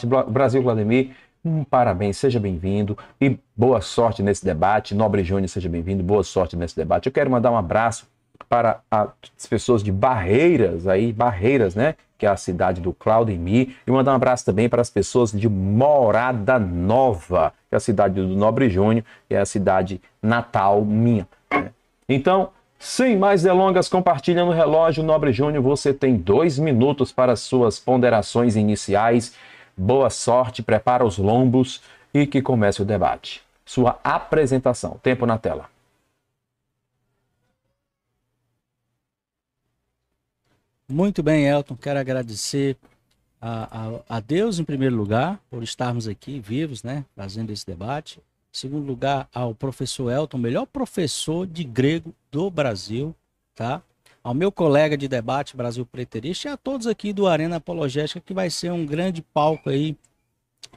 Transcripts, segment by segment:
debate. Brasil Claudemir, parabéns, seja bem-vindo e boa sorte nesse debate. Nobre Júnior, seja bem-vindo, boa sorte nesse debate. Eu quero mandar um abraço para as pessoas de Barreiras, né, que é a cidade do Claudemir, e mandar um abraço também para as pessoas de Morada Nova, que é a cidade do Nobre Júnior, que é a cidade natal minha, né? Então, sem mais delongas, compartilha no relógio, Nobre Júnior, você tem 2 minutos para as suas ponderações iniciais. Boa sorte, prepara os lombos e que comece o debate. Sua apresentação, tempo na tela. Muito bem, Elton, quero agradecer a Deus, em primeiro lugar, por estarmos aqui vivos, né, fazendo esse debate. Em segundo lugar, ao professor Elton, o melhor professor de grego do Brasil, tá? Ao meu colega de debate, Brasil Preterista, e a todos aqui do Arena Apologética, que vai ser um grande palco aí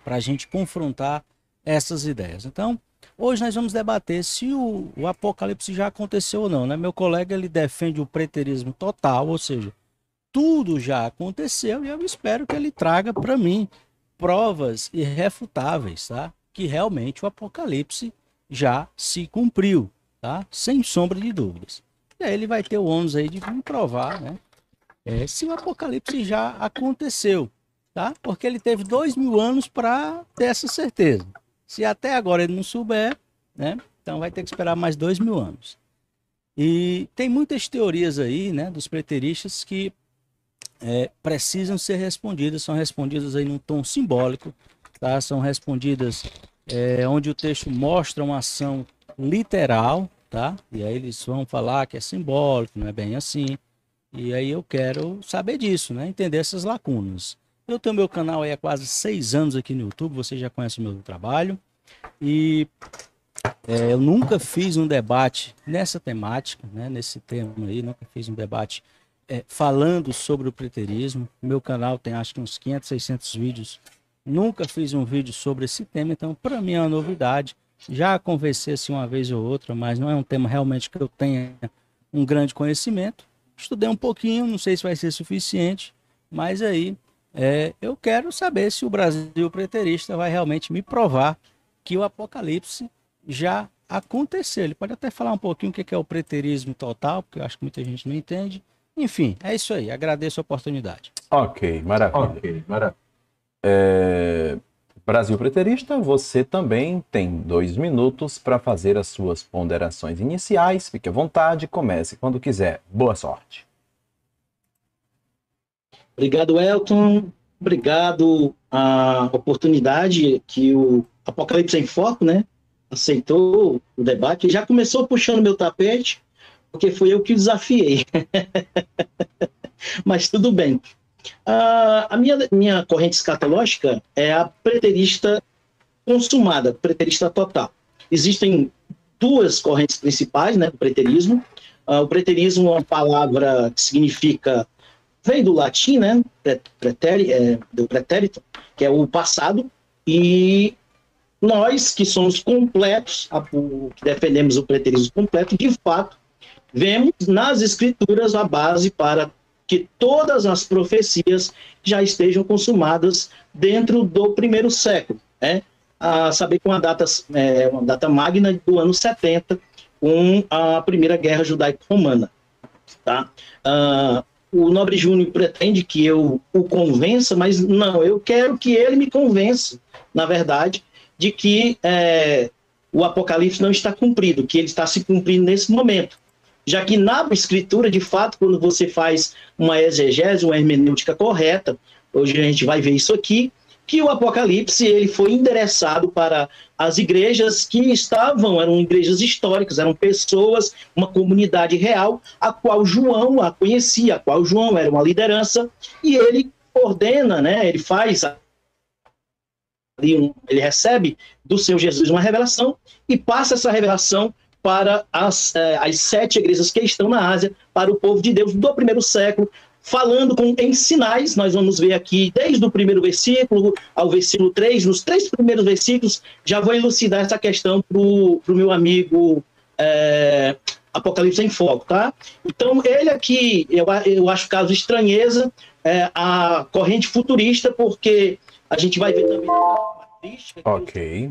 para a gente confrontar essas ideias. Então, hoje nós vamos debater se o apocalipse já aconteceu ou não, né? Meu colega, ele defende o preterismo total, ou seja, tudo já aconteceu, e eu espero que ele traga para mim provas irrefutáveis, tá? Que realmente o apocalipse já se cumpriu, tá? Sem sombra de dúvidas. E aí ele vai ter o ônus aí de me provar, né? Se o apocalipse já aconteceu, tá? Porque ele teve 2000 anos para ter essa certeza. Se até agora ele não souber, né? Então vai ter que esperar mais 2000 anos. E tem muitas teorias aí, né, dos preteristas que precisam ser respondidas, são respondidas aí num tom simbólico, tá? São respondidas onde o texto mostra uma ação literal, tá? E aí eles vão falar que é simbólico, não é bem assim. E aí eu quero saber disso, né? Entender essas lacunas. Eu tenho meu canal aí há quase 6 anos aqui no YouTube, você já conhece o meu trabalho. E eu nunca fiz um debate nessa temática, né? Nesse tema aí, nunca fiz um debate falando sobre o preterismo. Meu canal tem acho que uns 500, 600 vídeos. Nunca fiz um vídeo sobre esse tema, então para mim é uma novidade. Já conversei assim uma vez ou outra, mas não é um tema realmente que eu tenha um grande conhecimento. Estudei um pouquinho, não sei se vai ser suficiente, mas aí eu quero saber se o Brasil preterista vai realmente me provar que o apocalipse já aconteceu. Ele pode até falar um pouquinho o que é o preterismo total, porque eu acho que muita gente não entende. Enfim, é isso aí. Agradeço a oportunidade. Ok, maravilha. Brasil Preterista, você também tem 2 minutos para fazer as suas ponderações iniciais. Fique à vontade, comece quando quiser. Boa sorte. Obrigado, Elton. Obrigado a oportunidade que o Apocalipse em Foco, né, aceitou o debate. Já começou puxando meu tapete, porque foi eu que o desafiei. Mas tudo bem. A minha corrente escatológica é a preterista consumada, preterista total. Existem 2 correntes principais, né, do preterismo. O preterismo é uma palavra que significa, vem do latim, né, do pretérito, que é o passado, e nós que somos completos, que defendemos o preterismo completo, de fato, vemos nas escrituras a base para que todas as profecias já estejam consumadas dentro do primeiro século, né? A saber com uma data magna do ano 70, com a Primeira Guerra Judaico-Romana. Tá? O Nobre Júnior pretende que eu o convença, mas não, eu quero que ele me convença, na verdade, de que o Apocalipse não está cumprido, que ele está se cumprindo nesse momento. Já que na escritura, de fato, quando você faz uma exegese, uma hermenêutica correta, hoje a gente vai ver isso aqui, que o Apocalipse ele foi endereçado para as igrejas que eram igrejas históricas, eram pessoas, uma comunidade real, a qual João a conhecia, a qual João era uma liderança, e ele ordena, né, ele faz, ele recebe do seu Jesus uma revelação e passa essa revelação para as 7 igrejas que estão na Ásia, para o povo de Deus do primeiro século, falando em sinais. Nós vamos ver aqui, desde o primeiro versículo ao versículo 3, nos 3 primeiros versículos, já vou elucidar essa questão para o meu amigo Apocalipse em Foco, tá? Então, ele aqui, eu acho caso estranheza, a corrente futurista, porque A gente vai ver também a característica que Ok.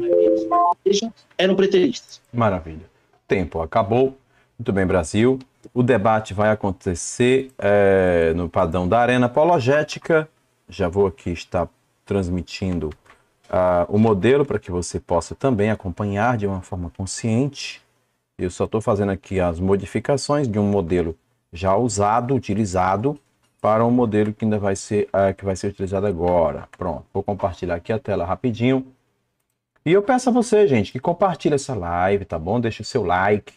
eram preteristas. Maravilha. Tempo acabou. Muito bem, Brasil. O debate vai acontecer no padrão da Arena Apologética. Já vou aqui estar transmitindo o modelo para que você possa também acompanhar de uma forma consciente. Eu só estou fazendo aqui as modificações de um modelo já usado, utilizado, para um modelo que ainda vai ser, utilizado agora. Pronto, vou compartilhar aqui a tela rapidinho. E eu peço a você, gente, que compartilhe essa live, tá bom? Deixe o seu like.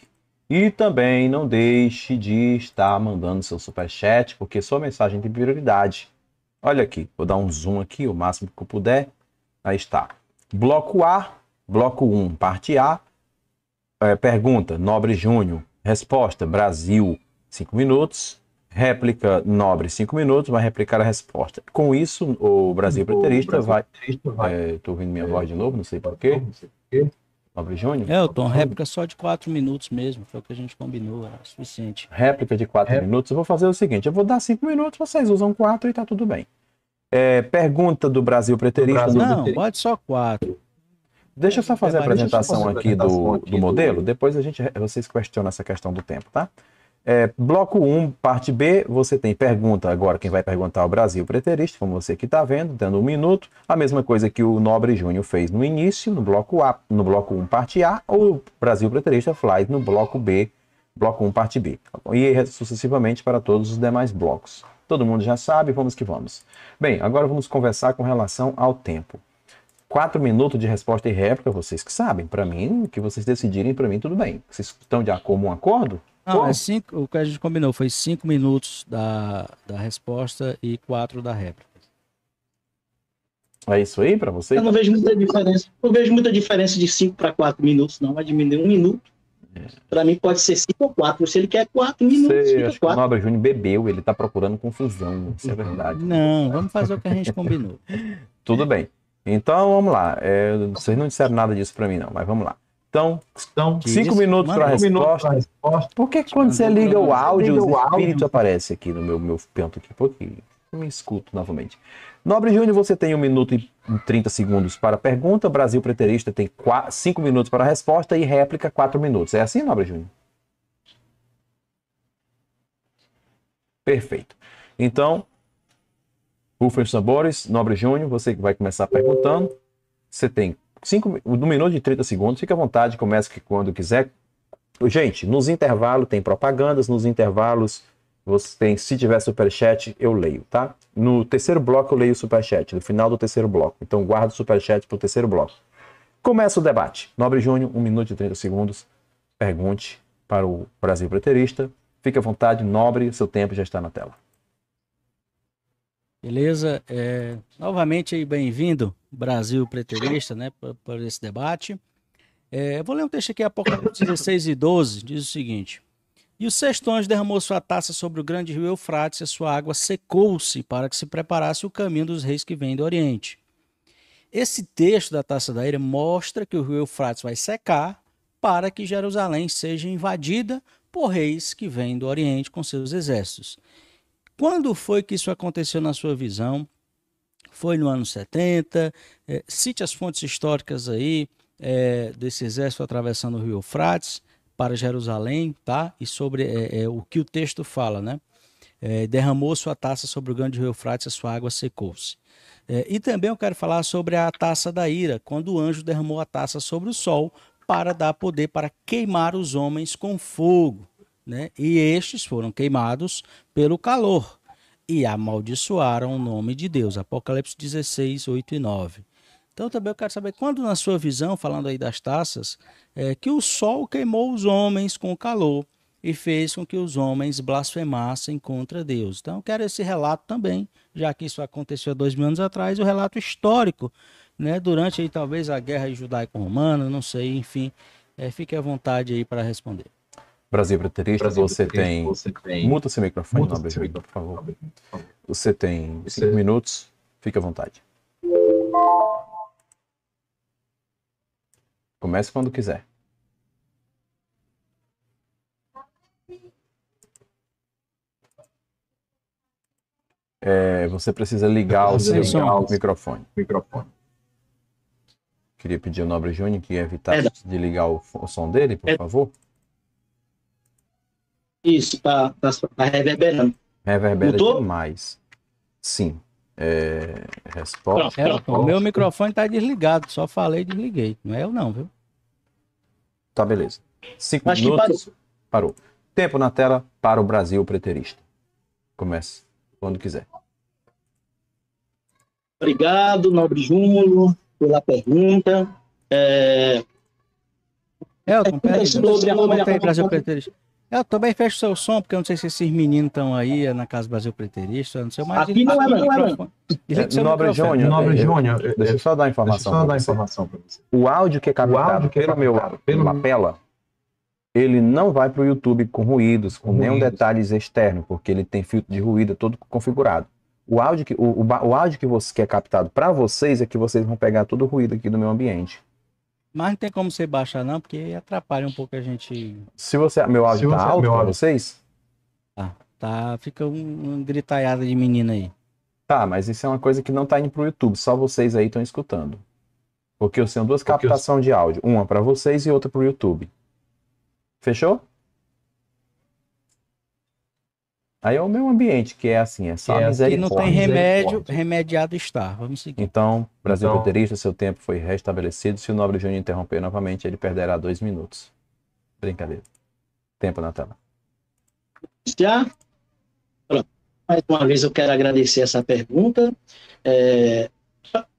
E também não deixe de estar mandando seu superchat, porque sua mensagem tem prioridade. Olha aqui, vou dar um zoom aqui, o máximo que eu puder. Aí está. Bloco A, bloco 1, parte A. Pergunta, Nobre Júnior. Resposta, Brasil, 5 minutos. Réplica, Nobre, 5 minutos. Vai replicar a resposta. Com isso, o Brasil Preterista vai... Estou ouvindo minha voz de novo, não sei porquê. Nobre Júnior? Elton, réplica só de 4 minutos mesmo. Foi o que a gente combinou, era suficiente. Réplica de 4 minutos. Eu vou fazer o seguinte, eu vou dar 5 minutos, vocês usam 4 e tá tudo bem. Pergunta do Brasil Preterista. Não, pode só 4. Deixa eu só fazer a apresentação aqui do modelo, depois vocês questionam essa questão do tempo, tá? Bloco 1, parte B, você tem pergunta, agora quem vai perguntar é o Brasil Preterista, como você que está vendo, dando 1 minuto, a mesma coisa que o Nobre Júnior fez no início, no bloco A, no bloco 1, parte A, ou o Brasil Preterista faz no bloco B, bloco 1, parte B, e sucessivamente para todos os demais blocos. Todo mundo já sabe, vamos que vamos. Bem, agora vamos conversar com relação ao tempo. 4 minutos de resposta e réplica, vocês que sabem. Para mim, o que vocês decidirem, para mim, tudo bem. Vocês estão de comum acordo? Não, o que a gente combinou foi 5 minutos da resposta e 4 da réplica. É isso aí para vocês? Eu não vejo muita diferença. Eu vejo muita diferença de 5 para 4 minutos, não. Vai diminuir 1 minuto. Para mim pode ser 5 ou 4. Se ele quer 4 minutos, fica acho 4. Que o Nobre Júnior bebeu, ele está procurando confusão. Isso é verdade. Não, vamos fazer o que a gente combinou. Tudo bem. Então, vamos lá. Vocês não disseram nada disso para mim, não, mas vamos lá. Então 5 minutos para a resposta. Por que quando você liga o áudio, o espírito aparece aqui no meu ponto aqui? Porque eu me escuto novamente. Nobre Júnior, você tem 1 minuto e 30 segundos para a pergunta. Brasil Preterista tem 5 minutos para a resposta e réplica 4 minutos. É assim, Nobre Júnior? Perfeito. Então, rufem os tambores. Nobre Júnior, você que vai começar perguntando. Você tem 1 minuto e 30 segundos. Fique à vontade, comece quando quiser. Gente, nos intervalos tem propagandas, nos intervalos você tem, se tiver superchat, eu leio, tá? No terceiro bloco eu leio o superchat, no final do terceiro bloco. Então guarda o superchat para o terceiro bloco. Começa o debate. Nobre Júnior, 1 minuto e 30 segundos. Pergunte para o Brasil Preterista. Fique à vontade, Nobre, seu tempo já está na tela. Beleza? Novamente aí, bem-vindo, Brasil Preterista, né, para esse debate. Eu vou ler um texto aqui, Apocalipse 16 e 12, diz o seguinte: E o sexto anjo derramou sua taça sobre o grande rio Eufrates, e a sua água secou-se para que se preparasse o caminho dos reis que vêm do Oriente. Esse texto da taça da ira mostra que o rio Eufrates vai secar para que Jerusalém seja invadida por reis que vêm do Oriente com seus exércitos. Quando foi que isso aconteceu na sua visão? Foi no ano 70? Cite as fontes históricas aí desse exército atravessando o rio Eufrates para Jerusalém, tá? E sobre o que o texto fala, né? Derramou sua taça sobre o grande rio Eufrates, a sua água secou-se. E também eu quero falar sobre a taça da ira, quando o anjo derramou a taça sobre o sol para dar poder para queimar os homens com fogo, né? E estes foram queimados pelo calor e amaldiçoaram o nome de Deus. Apocalipse 16, 8 e 9. Então também eu quero saber, quando na sua visão, falando aí das taças, que o sol queimou os homens com o calor e fez com que os homens blasfemassem contra Deus. Então eu quero esse relato também, já que isso aconteceu há 2000 anos atrás, o relato histórico, né, durante aí talvez a guerra judaico-romana, não sei, enfim, fique à vontade aí para responder. Brasil Preterista, você tem... Muta seu microfone, Nobre Júnior, por favor. Você tem 5 minutos, fique à vontade. Comece quando quiser. você precisa ligar o seu som. microfone. Queria pedir ao Nobre Júnior que evitasse de ligar o som dele, por favor. Isso, tá reverberando. Reverbera Mutou? demais. Sim. Resposta. O meu microfone tá desligado, só falei e desliguei. Não é eu não, viu? Tá, beleza. 5 Acho que minutos. Parou. Tempo na tela para o Brasil preterista. Comece quando quiser. Obrigado, Nobre Júnior, pela pergunta. Elton, peraí, sobre a bota aí Brasil Preterista. Eu também fecho o seu som, porque eu não sei se esses meninos estão aí na Casa Brasil Preterista, eu não sei mais. Aqui não é, Nobre Júnior, deixa eu só dar a informação para você. O áudio que é captado pela lapela, ele não vai para o YouTube com ruídos, com nenhum detalhes externo, porque ele tem filtro de ruído todo configurado. O áudio que é captado para vocês é que vocês vão pegar todo o ruído aqui do meu ambiente. Mas não tem como você baixar não, porque atrapalha um pouco a gente. Meu áudio tá alto para vocês? Fica uma gritaiada de menina aí. Tá, mas isso é uma coisa que não tá indo pro YouTube, só vocês aí estão escutando. Porque eu tenho duas captações de áudio, uma para vocês e outra pro YouTube. Fechou? Aí é o meu ambiente, que é assim, é só misericórdia. E não tem remédio, remediado está. Vamos seguir. Então, Brasil Preterista, seu tempo foi restabelecido. Se o Nobre Júnior interromper novamente, ele perderá 2 minutos. Brincadeira. Tempo na tela. Já? Pronto. Mais uma vez eu quero agradecer essa pergunta.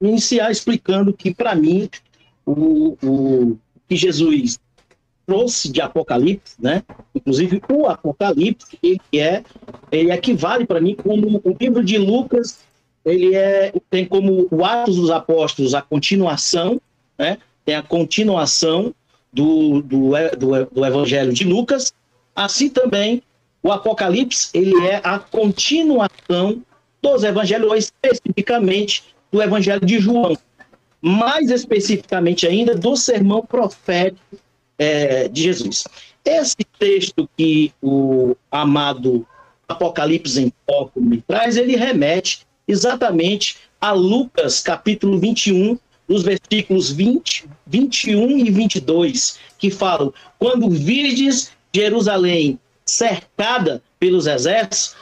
Iniciar explicando que, para mim, o que Jesus trouxe de Apocalipse, né? Inclusive o Apocalipse, ele equivale para mim como o livro de Lucas, tem como o Atos dos Apóstolos a continuação, né? Tem a continuação do Evangelho de Lucas, assim também o Apocalipse, ele é a continuação dos Evangelhos, ou especificamente do Evangelho de João, mais especificamente ainda do sermão profético de Jesus. Esse texto que o amado Apocalipse em Foco me traz, ele remete exatamente a Lucas, capítulo 21, nos versículos 20, 21 e 22, que falam: quando virdes Jerusalém cercada pelos exércitos,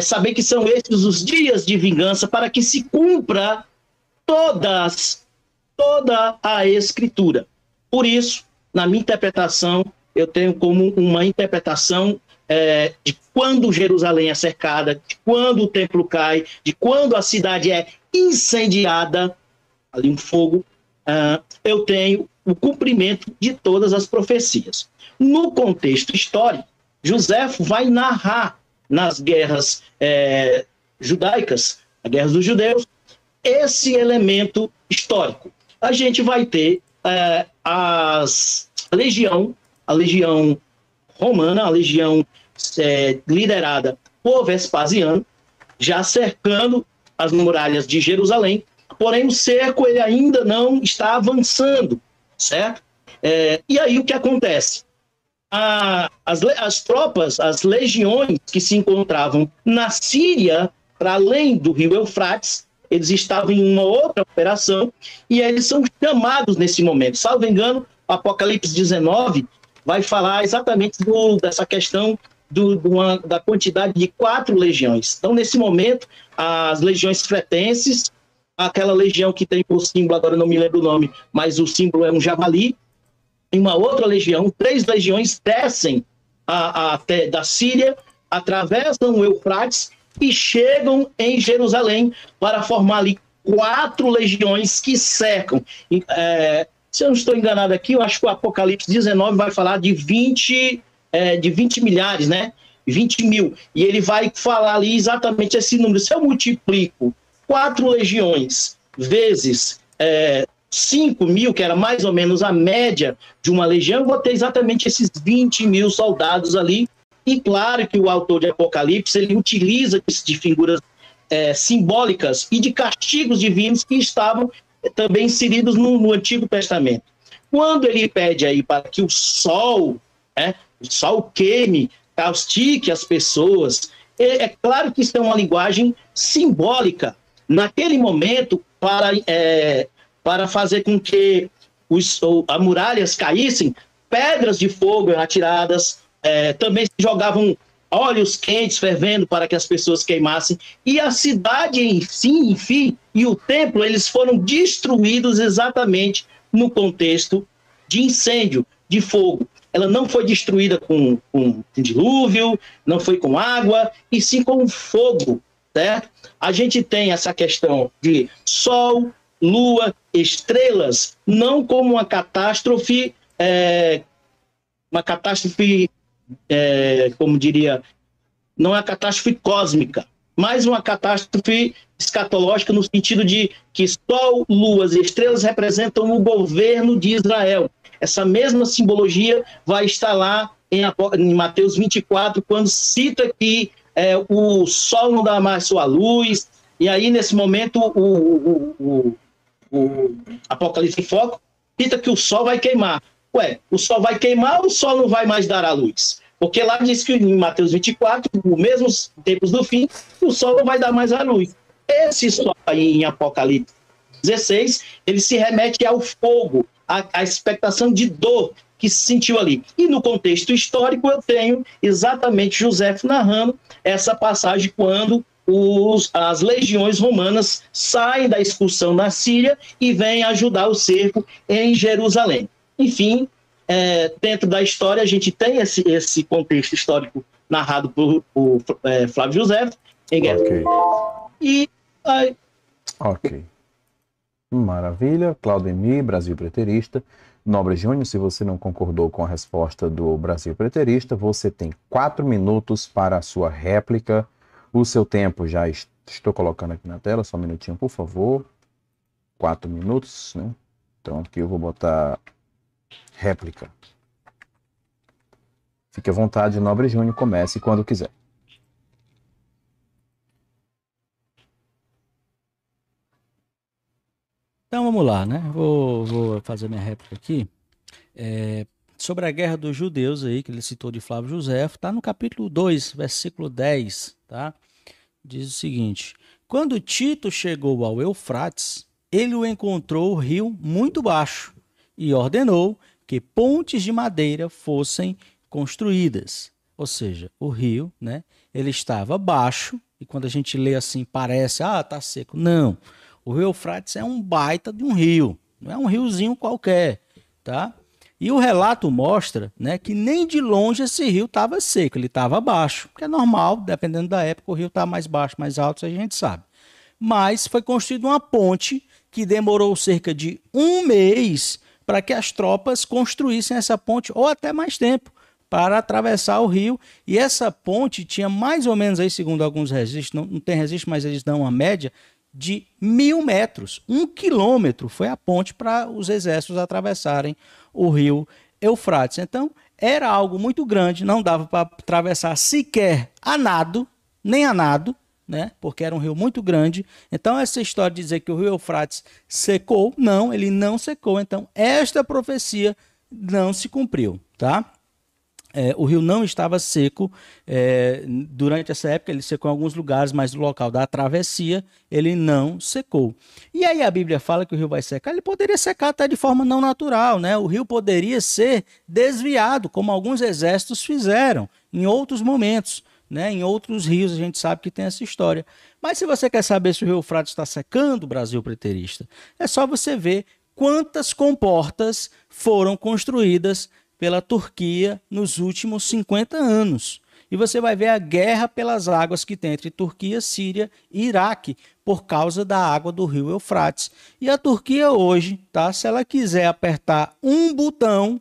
saber que são estes os dias de vingança, para que se cumpra toda a Escritura. Por isso, na minha interpretação, eu tenho como uma interpretação de quando Jerusalém é cercada, de quando o templo cai, de quando a cidade é incendiada, ali um fogo, eu tenho o cumprimento de todas as profecias. No contexto histórico, Joséfo vai narrar nas guerras judaicas, as guerras dos judeus, esse elemento histórico. A gente vai ter a legião romana, a legião liderada por Vespasiano, já cercando as muralhas de Jerusalém, porém o cerco ele ainda não está avançando, certo? E aí o que acontece? As tropas, as legiões que se encontravam na Síria, para além do rio Eufrates, eles estavam em uma outra operação e eles são chamados nesse momento. Salvo engano, o Apocalipse 19 vai falar exatamente dessa questão da quantidade de 4 legiões. Então, nesse momento, as legiões cretenses, aquela legião que tem por símbolo, agora não me lembro o nome, mas o símbolo é um javali, e uma outra legião, 3 legiões descem até da Síria, atravessam o Eufrates e chegam em Jerusalém para formar ali 4 legiões que cercam. Se eu não estou enganado aqui, eu acho que o Apocalipse 19 vai falar de 20 milhares, né? 20 mil. E ele vai falar ali exatamente esse número. Se eu multiplico 4 legiões vezes 5 mil, que era mais ou menos a média de uma legião, eu vou ter exatamente esses 20 mil soldados ali. E claro que o autor de Apocalipse, ele utiliza de figuras simbólicas e de castigos divinos que estavam também inseridos no Antigo Testamento. Quando ele pede aí para que o sol queime, caustique as pessoas, É claro que isso é uma linguagem simbólica, naquele momento, para fazer com que as muralhas caíssem, pedras de fogo eram atiradas, também se jogavam óleos quentes fervendo para que as pessoas queimassem, e a cidade em si, e o templo, eles foram destruídos exatamente no contexto de incêndio, de fogo. Ela não foi destruída com dilúvio, não foi com água, e sim com fogo, certo? A gente tem essa questão de sol, lua, estrelas, não como uma catástrofe, como diria, não é uma catástrofe cósmica, mas uma catástrofe escatológica no sentido de que sol, luas e estrelas representam o governo de Israel. Essa mesma simbologia vai estar lá em Mateus 24, quando cita que o sol não dá mais sua luz, e aí nesse momento o Apocalipse em Foco cita que o sol vai queimar. Ué, o sol vai queimar ou o sol não vai mais dar a luz? Porque lá diz que em Mateus 24, os mesmos tempos do fim, o sol não vai dar mais a luz. Esse sol aí em Apocalipse 16, ele se remete ao fogo, à expectação de dor que se sentiu ali. E no contexto histórico eu tenho exatamente José narrando essa passagem quando as legiões romanas saem da excursão na Síria e vêm ajudar o cerco em Jerusalém. Enfim, dentro da história a gente tem esse contexto histórico narrado por Flávio José em Guerra. Ok. Maravilha. Claudemir, Brasil Preterista. Nobre Júnior, se você não concordou com a resposta do Brasil Preterista, você tem 4 minutos para a sua réplica. O seu tempo já estou colocando aqui na tela, só um minutinho, por favor. 4 minutos, né? Então aqui eu vou botar réplica. Fique à vontade, Nobre Júnior, comece quando quiser. Então vamos lá, né? Vou fazer minha réplica aqui. Sobre a guerra dos judeus aí, que ele citou de Flávio José, está no capítulo 2, versículo 10, tá? Diz o seguinte: quando Tito chegou ao Eufrates, ele o encontrou o rio muito baixo e ordenou que pontes de madeira fossem construídas. Ou seja, o rio, né, ele estava baixo, e quando a gente lê assim parece, tá seco. Não, o rio Eufrates é um baita de um rio, não é um riozinho qualquer, tá? E o relato mostra, né, que nem de longe esse rio estava seco, ele estava baixo, que é normal, dependendo da época, o rio está mais baixo, mais alto, isso a gente sabe. Mas foi construída uma ponte que demorou cerca de 1 mês para que as tropas construíssem essa ponte, ou até mais tempo, para atravessar o rio. E essa ponte tinha mais ou menos, aí, segundo alguns registros, não tem registro, mas eles dão uma média, de 1.000 metros. 1 quilômetro foi a ponte para os exércitos atravessarem o rio Eufrates. Então, era algo muito grande, não dava para atravessar sequer a nado, nem a nado, né? Porque era um rio muito grande. Então, essa história de dizer que o rio Eufrates secou, não, ele não secou. Então, esta profecia não se cumpriu, tá? O rio não estava seco durante essa época, ele secou em alguns lugares, mas no local da travessia ele não secou. E aí a Bíblia fala que o rio vai secar, ele poderia secar até de forma não natural, né? O rio poderia ser desviado, como alguns exércitos fizeram em outros momentos, né? Em outros rios a gente sabe que tem essa história. Mas se você quer saber se o rio Eufrates está secando, Brasil Preterista, é só você ver quantas comportas foram construídas pela Turquia nos últimos 50 anos. E você vai ver a guerra pelas águas que tem entre Turquia, Síria e Iraque, por causa da água do rio Eufrates. E a Turquia hoje, tá? Se ela quiser apertar um botão,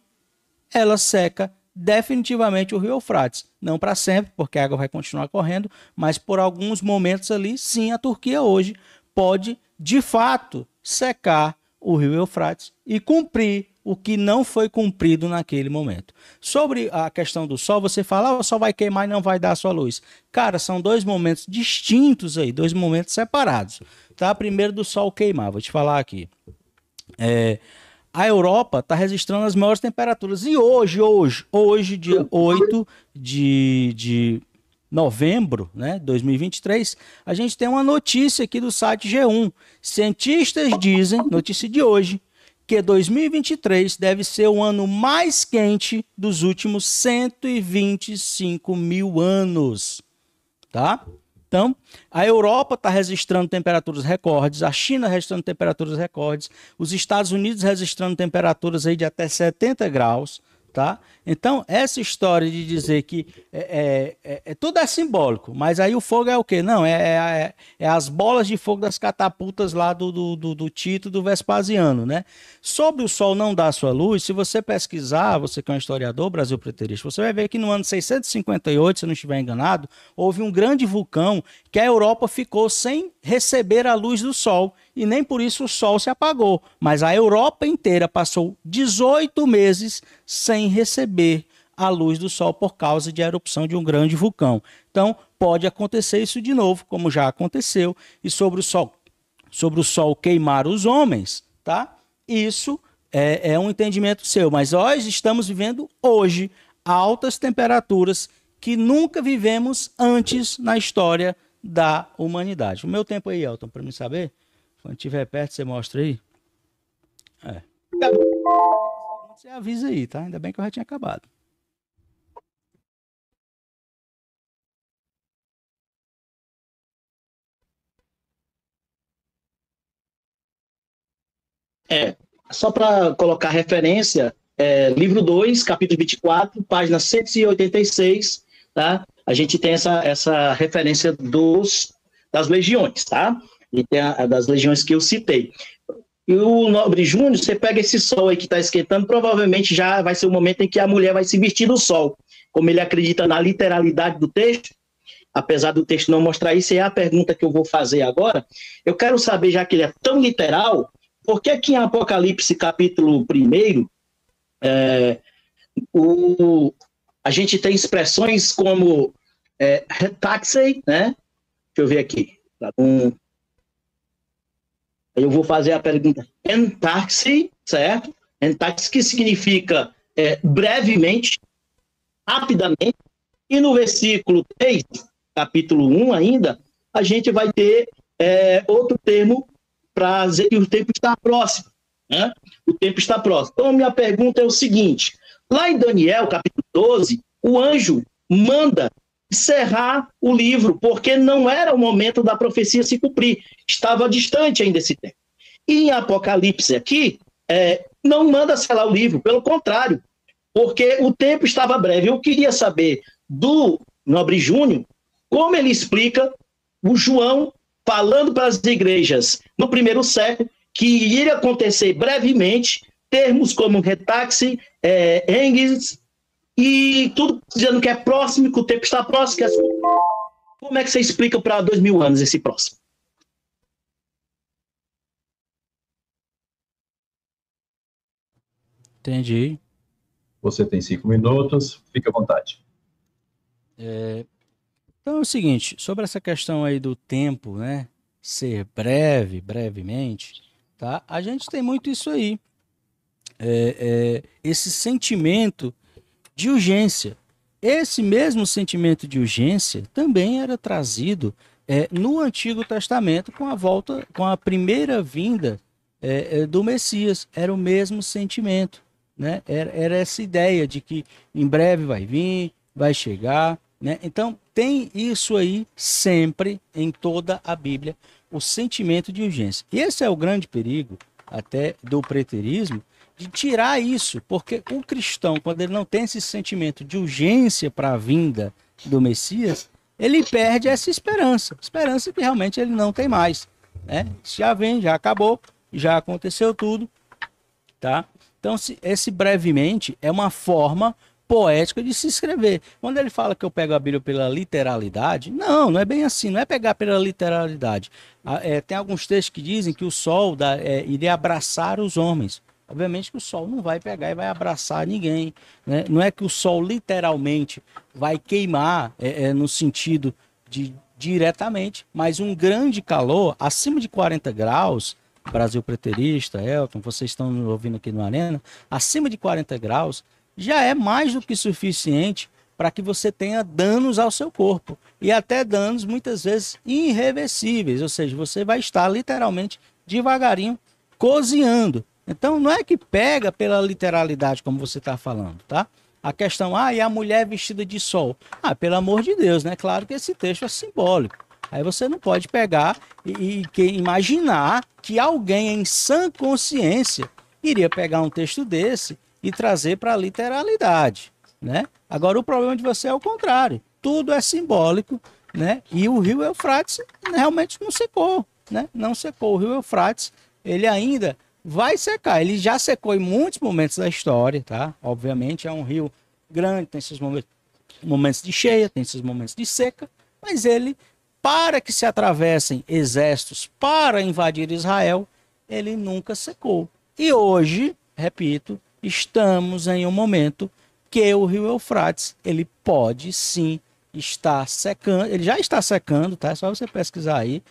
ela seca definitivamente o rio Eufrates. Não para sempre, porque a água vai continuar correndo, mas por alguns momentos ali, sim, a Turquia hoje pode, de fato, secar o rio Eufrates e cumprir o que não foi cumprido naquele momento. Sobre a questão do sol, você fala, o sol vai queimar e não vai dar a sua luz. Cara, são 2 momentos distintos aí, 2 momentos separados. Tá? Primeiro do sol queimar, vou te falar aqui. A Europa está registrando as maiores temperaturas. E hoje, dia 8 de novembro, né, 2023, a gente tem uma notícia aqui do site G1. Cientistas dizem, notícia de hoje, que 2023 deve ser o ano mais quente dos últimos 125 mil anos, tá? Então, a Europa está registrando temperaturas recordes, a China registrando temperaturas recordes, os Estados Unidos registrando temperaturas aí de até 70 graus, tá? Então, essa história de dizer que tudo é simbólico, mas aí o fogo é o quê? Não, é as bolas de fogo das catapultas lá do Tito e do Vespasiano, né? Sobre o Sol não dar sua luz, se você pesquisar, você que é um historiador, Brasil Preterista, você vai ver que no ano 658, se eu não estiver enganado, houve um grande vulcão que a Europa ficou sem receber a luz do Sol, e nem por isso o Sol se apagou, mas a Europa inteira passou 18 meses sem receber a luz do Sol por causa de erupção de um grande vulcão. Então, pode acontecer isso de novo, como já aconteceu, e sobre o Sol queimar os homens, tá? Isso é um entendimento seu, mas nós estamos vivendo hoje altas temperaturas que nunca vivemos antes na história da humanidade. O meu tempo aí, Elton, para me saber? Quando estiver perto, você mostra aí. Você avisa aí, tá? Ainda bem que eu já tinha acabado. Só para colocar referência, livro 2, capítulo 24, página 186, tá? A gente tem essa referência das legiões, tá? E tem das legiões que eu citei. E o Nobre Júnior, você pega esse sol aí que está esquentando, provavelmente já vai ser o momento em que a mulher vai se vestir do sol. Como ele acredita na literalidade do texto, apesar do texto não mostrar isso, é a pergunta que eu vou fazer agora. Eu quero saber, já que ele é tão literal, por que aqui em Apocalipse capítulo 1, a gente tem expressões como retaxei, né? Deixa eu ver aqui. Eu vou fazer a pergunta entaxi, certo? Entaxi, que significa brevemente, rapidamente. E no versículo 3, capítulo 1 ainda, a gente vai ter outro termo para dizer que o tempo está próximo, né? O tempo está próximo. Então, minha pergunta é o seguinte: lá em Daniel, capítulo 12, o anjo manda encerrar o livro, porque não era o momento da profecia se cumprir, estava distante ainda esse tempo. E em Apocalipse aqui, não manda selar o livro, pelo contrário, porque o tempo estava breve. Eu queria saber do Nobre Júnior como ele explica o João falando para as igrejas no primeiro século que iria acontecer brevemente, termos como retaxe, engues, e tudo dizendo que é próximo, que o tempo está próximo. Como é que você explica para 2000 anos esse próximo? Entendi. Você tem 5 minutos, fique à vontade. Então é o seguinte, sobre essa questão aí do tempo, né, ser brevemente, tá? A gente tem muito isso aí, esse sentimento de urgência. Esse mesmo sentimento de urgência também era trazido no Antigo Testamento com a primeira vinda do Messias. Era o mesmo sentimento, né? Era essa ideia de que em breve vai vir, vai chegar, né? Então tem isso aí sempre em toda a Bíblia, o sentimento de urgência. E esse é o grande perigo até do preterismo, de tirar isso, porque o cristão, quando ele não tem esse sentimento de urgência para a vinda do Messias, ele perde essa esperança que realmente ele não tem mais, né? Já vem, já acabou, já aconteceu tudo, tá? Então, esse brevemente é uma forma poética de se escrever. Quando ele fala que eu pego a Bíblia pela literalidade, não é bem assim, não é pegar pela literalidade. Tem alguns textos que dizem que o sol iria abraçar os homens. Obviamente que o sol não vai pegar e vai abraçar ninguém, né? Não é que o sol literalmente vai queimar no sentido de diretamente, mas um grande calor, acima de 40 graus, Brasil Preterista, Elton, vocês estão me ouvindo aqui no Arena, acima de 40 graus, já é mais do que suficiente para que você tenha danos ao seu corpo. E até danos, muitas vezes, irreversíveis. Ou seja, você vai estar literalmente, devagarinho, cozinhando. Então, não é que pega pela literalidade, como você está falando, tá? A questão, e a mulher vestida de sol? Pelo amor de Deus, né? Claro que esse texto é simbólico. Aí você não pode pegar e imaginar que alguém em sã consciência iria pegar um texto desse e trazer para a literalidade, né? Agora, o problema de você é o contrário. Tudo é simbólico, né? E o rio Eufrates realmente não secou, né? Não secou. O rio Eufrates, ele ainda vai secar. Ele já secou em muitos momentos da história, tá? Obviamente, é um rio grande, tem esses momentos de cheia, tem esses momentos de seca, mas ele, para que se atravessem exércitos para invadir Israel, ele nunca secou. E hoje, repito, estamos em um momento que o rio Eufrates, ele pode sim estar secando, ele já está secando, tá? É só você pesquisar aí.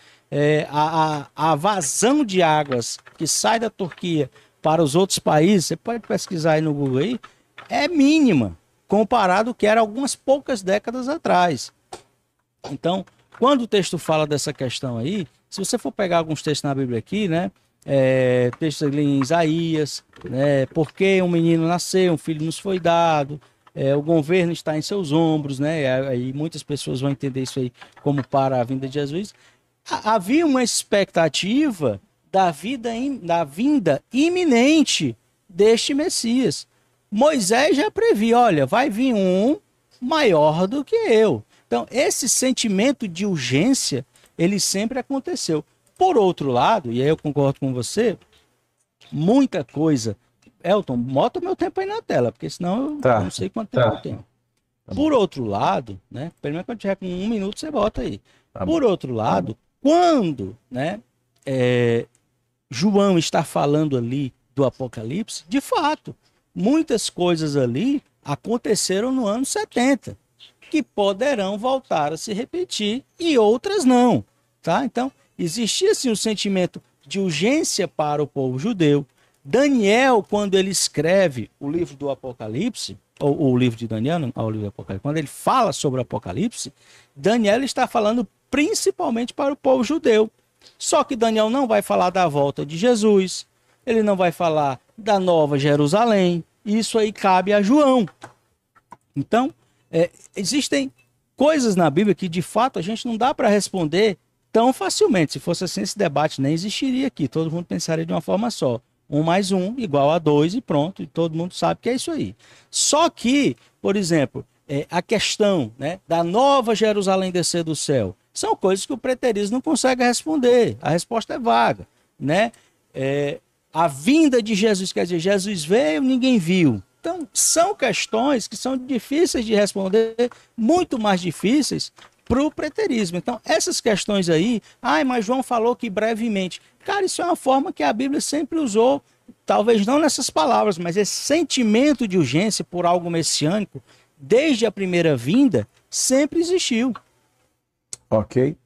A vazão de águas que sai da Turquia para os outros países, você pode pesquisar aí no Google aí, é mínima, comparado ao que era algumas poucas décadas atrás. Então, quando o texto fala dessa questão aí, se você for pegar alguns textos na Bíblia aqui, né? Textos ali em Isaías, né? Porque um menino nasceu, um filho nos foi dado, o governo está em seus ombros, né? Aí muitas pessoas vão entender isso aí como para a vinda de Jesus. Havia uma expectativa da vinda iminente deste Messias. Moisés já previa, olha, vai vir um maior do que eu. Então, esse sentimento de urgência, ele sempre aconteceu. Por outro lado, e aí eu concordo com você, muita coisa... Elton, bota o meu tempo aí na tela, porque senão eu não sei quanto tempo eu tenho. Por outro lado, né? Pelo menos quando tiver com 1 minuto, você bota aí. Por outro lado, quando, né, João está falando ali do Apocalipse, de fato, muitas coisas ali aconteceram no ano 70, que poderão voltar a se repetir e outras não, tá? Então, existia sim um sentimento de urgência para o povo judeu. Daniel, quando ele escreve o livro do Apocalipse, ou o livro de Daniel, não, o livro do Apocalipse, quando ele fala sobre o Apocalipse, Daniel está falando principalmente para o povo judeu. Só que Daniel não vai falar da volta de Jesus, ele não vai falar da Nova Jerusalém, isso aí cabe a João. Então, existem coisas na Bíblia que de fato a gente não dá para responder tão facilmente. Se fosse assim, esse debate nem existiria aqui, todo mundo pensaria de uma forma só. 1 mais 1 igual a 2 e pronto, e todo mundo sabe que é isso aí. Só que, por exemplo, a questão, né, da Nova Jerusalém descer do céu, são coisas que o preterismo não consegue responder, a resposta é vaga, né? A vinda de Jesus, quer dizer, Jesus veio, ninguém viu. Então, são questões que são difíceis de responder, muito mais difíceis para o preterismo. Então, essas questões aí, mas João falou que brevemente. Cara, isso é uma forma que a Bíblia sempre usou, talvez não nessas palavras, mas esse sentimento de urgência por algo messiânico, desde a primeira vinda, sempre existiu. Ok.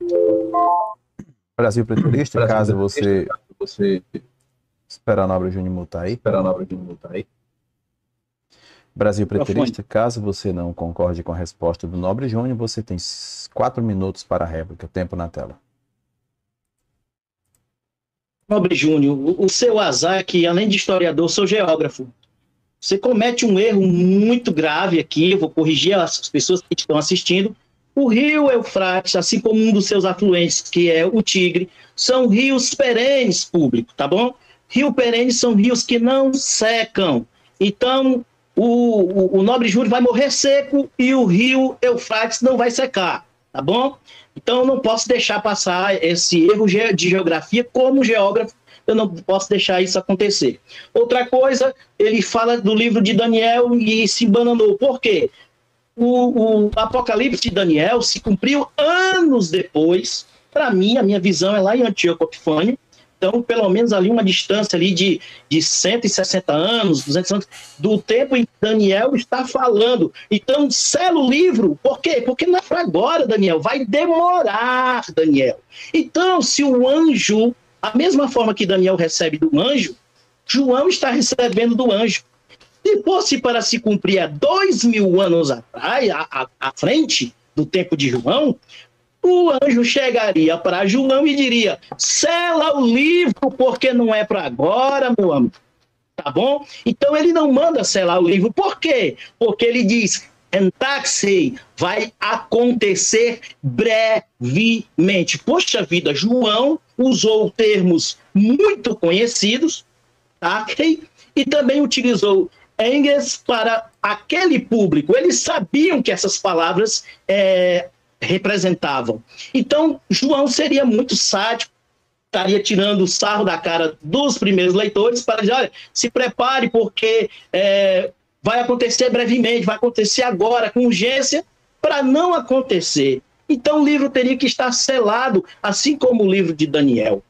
Brasil Preterista, caso você... Espera a Nobre Júnior mutar aí. Brasil Preterista, caso você não concorde com a resposta do Nobre Júnior, você tem 4 minutos para a réplica. Tempo na tela. Nobre Júnior, o seu azar é que, além de historiador, sou geógrafo. Você comete um erro muito grave aqui, eu vou corrigir as pessoas que estão assistindo. O rio Eufrates, assim como um dos seus afluentes, que é o Tigre, são rios perenes públicos, tá bom? Rio perenes são rios que não secam. Então, o Nobre Júnior vai morrer seco e o rio Eufrates não vai secar, tá bom? Então, eu não posso deixar passar esse erro de geografia. Como geógrafo, eu não posso deixar isso acontecer. Outra coisa, ele fala do livro de Daniel e se bananou. Por quê? O Apocalipse de Daniel se cumpriu anos depois. Para mim, a minha visão é lá em Antíoco Epifânio. Então, pelo menos ali uma distância ali de 160 anos, 200 anos, do tempo em que Daniel está falando. Então, sela o livro. Por quê? Porque não é para agora, Daniel. Vai demorar, Daniel. Então, se o anjo, a mesma forma que Daniel recebe do anjo, João está recebendo do anjo. Se fosse para se cumprir há 2000 anos atrás, à frente do tempo de João, o anjo chegaria para João e diria: sela o livro, porque não é para agora, meu amigo. Tá bom? Então ele não manda selar o livro. Por quê? Porque ele diz: entaxei, vai acontecer brevemente. Poxa vida, João usou termos muito conhecidos, tá? E também utilizou Engels para aquele público. Eles sabiam que essas palavras representavam. Então, João seria muito sádico, estaria tirando o sarro da cara dos primeiros leitores para dizer: olha, se prepare porque vai acontecer brevemente, vai acontecer agora, com urgência, para não acontecer. Então o livro teria que estar selado, assim como o livro de Daniel,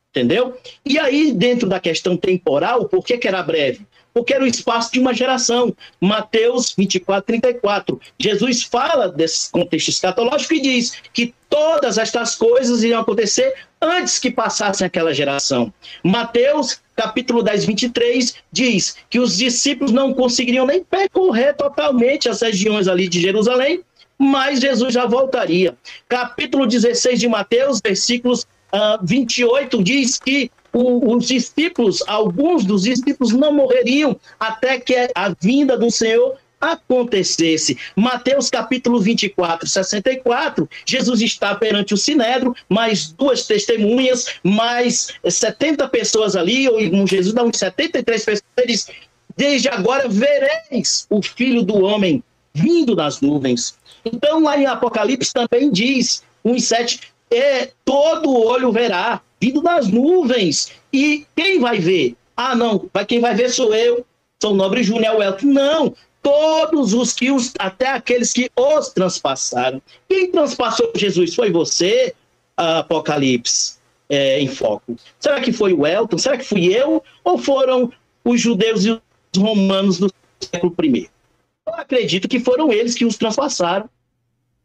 entendeu? E aí, dentro da questão temporal, por que era breve? Porque era o espaço de uma geração. Mateus 24, 34. Jesus fala desse contexto escatológico e diz que todas estas coisas iriam acontecer antes que passassem aquela geração. Mateus, capítulo 10, 23, diz que os discípulos não conseguiriam nem percorrer totalmente as regiões ali de Jerusalém, mas Jesus já voltaria. Capítulo 16 de Mateus, versículos 28, diz que os discípulos, alguns dos discípulos não morreriam até que a vinda do Senhor acontecesse. Mateus capítulo 24, 64, Jesus está perante o Sinédrio, mais 2 testemunhas, mais 70 pessoas ali, ou Jesus dá uns 73 pessoas, ele diz: desde agora vereis o Filho do Homem vindo nas nuvens. Então lá em Apocalipse também diz, 1:7, todo olho verá, vindo das nuvens. E quem vai ver? Ah, não, quem vai ver sou eu, sou o Nobre Júnior Welton. Não, todos até aqueles que os transpassaram. Quem transpassou Jesus? Foi você, Apocalipse em Foco? Será que foi o Welton? Será que fui eu? Ou foram os judeus e os romanos do século I? Eu acredito que foram eles que os transpassaram.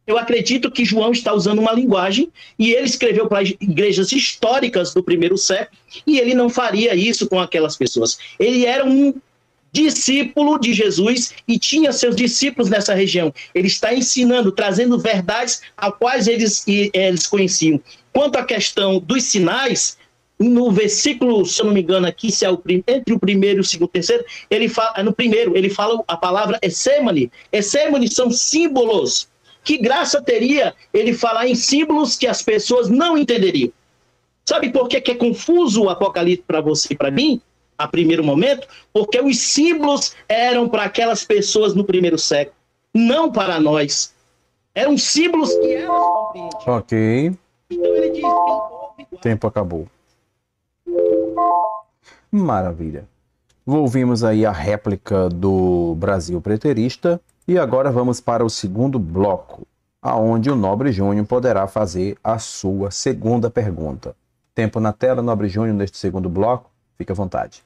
Eu acredito que João está usando uma linguagem e ele escreveu para igrejas históricas do primeiro século e ele não faria isso com aquelas pessoas. Ele era um discípulo de Jesus e tinha seus discípulos nessa região. Ele está ensinando, trazendo verdades a quais eles conheciam. Quanto à questão dos sinais, no versículo, se eu não me engano aqui, se é entre o primeiro e o segundo, terceiro, ele fala, no primeiro, ele fala a palavra essêmone. Essêmone são símbolos. Que graça teria ele falar em símbolos que as pessoas não entenderiam? Sabe por que é confuso o Apocalipse para você e para mim, a primeiro momento? Porque os símbolos eram para aquelas pessoas no primeiro século, não para nós. Eram símbolos que elas compreendiam. Ok. Então ele diz: o tempo acabou. Maravilha. Ouvimos aí a réplica do Brasil Preterista. E agora vamos para o segundo bloco, aonde o Nobre Júnior poderá fazer a sua segunda pergunta. Tempo na tela, Nobre Júnior, neste segundo bloco. Fique à vontade.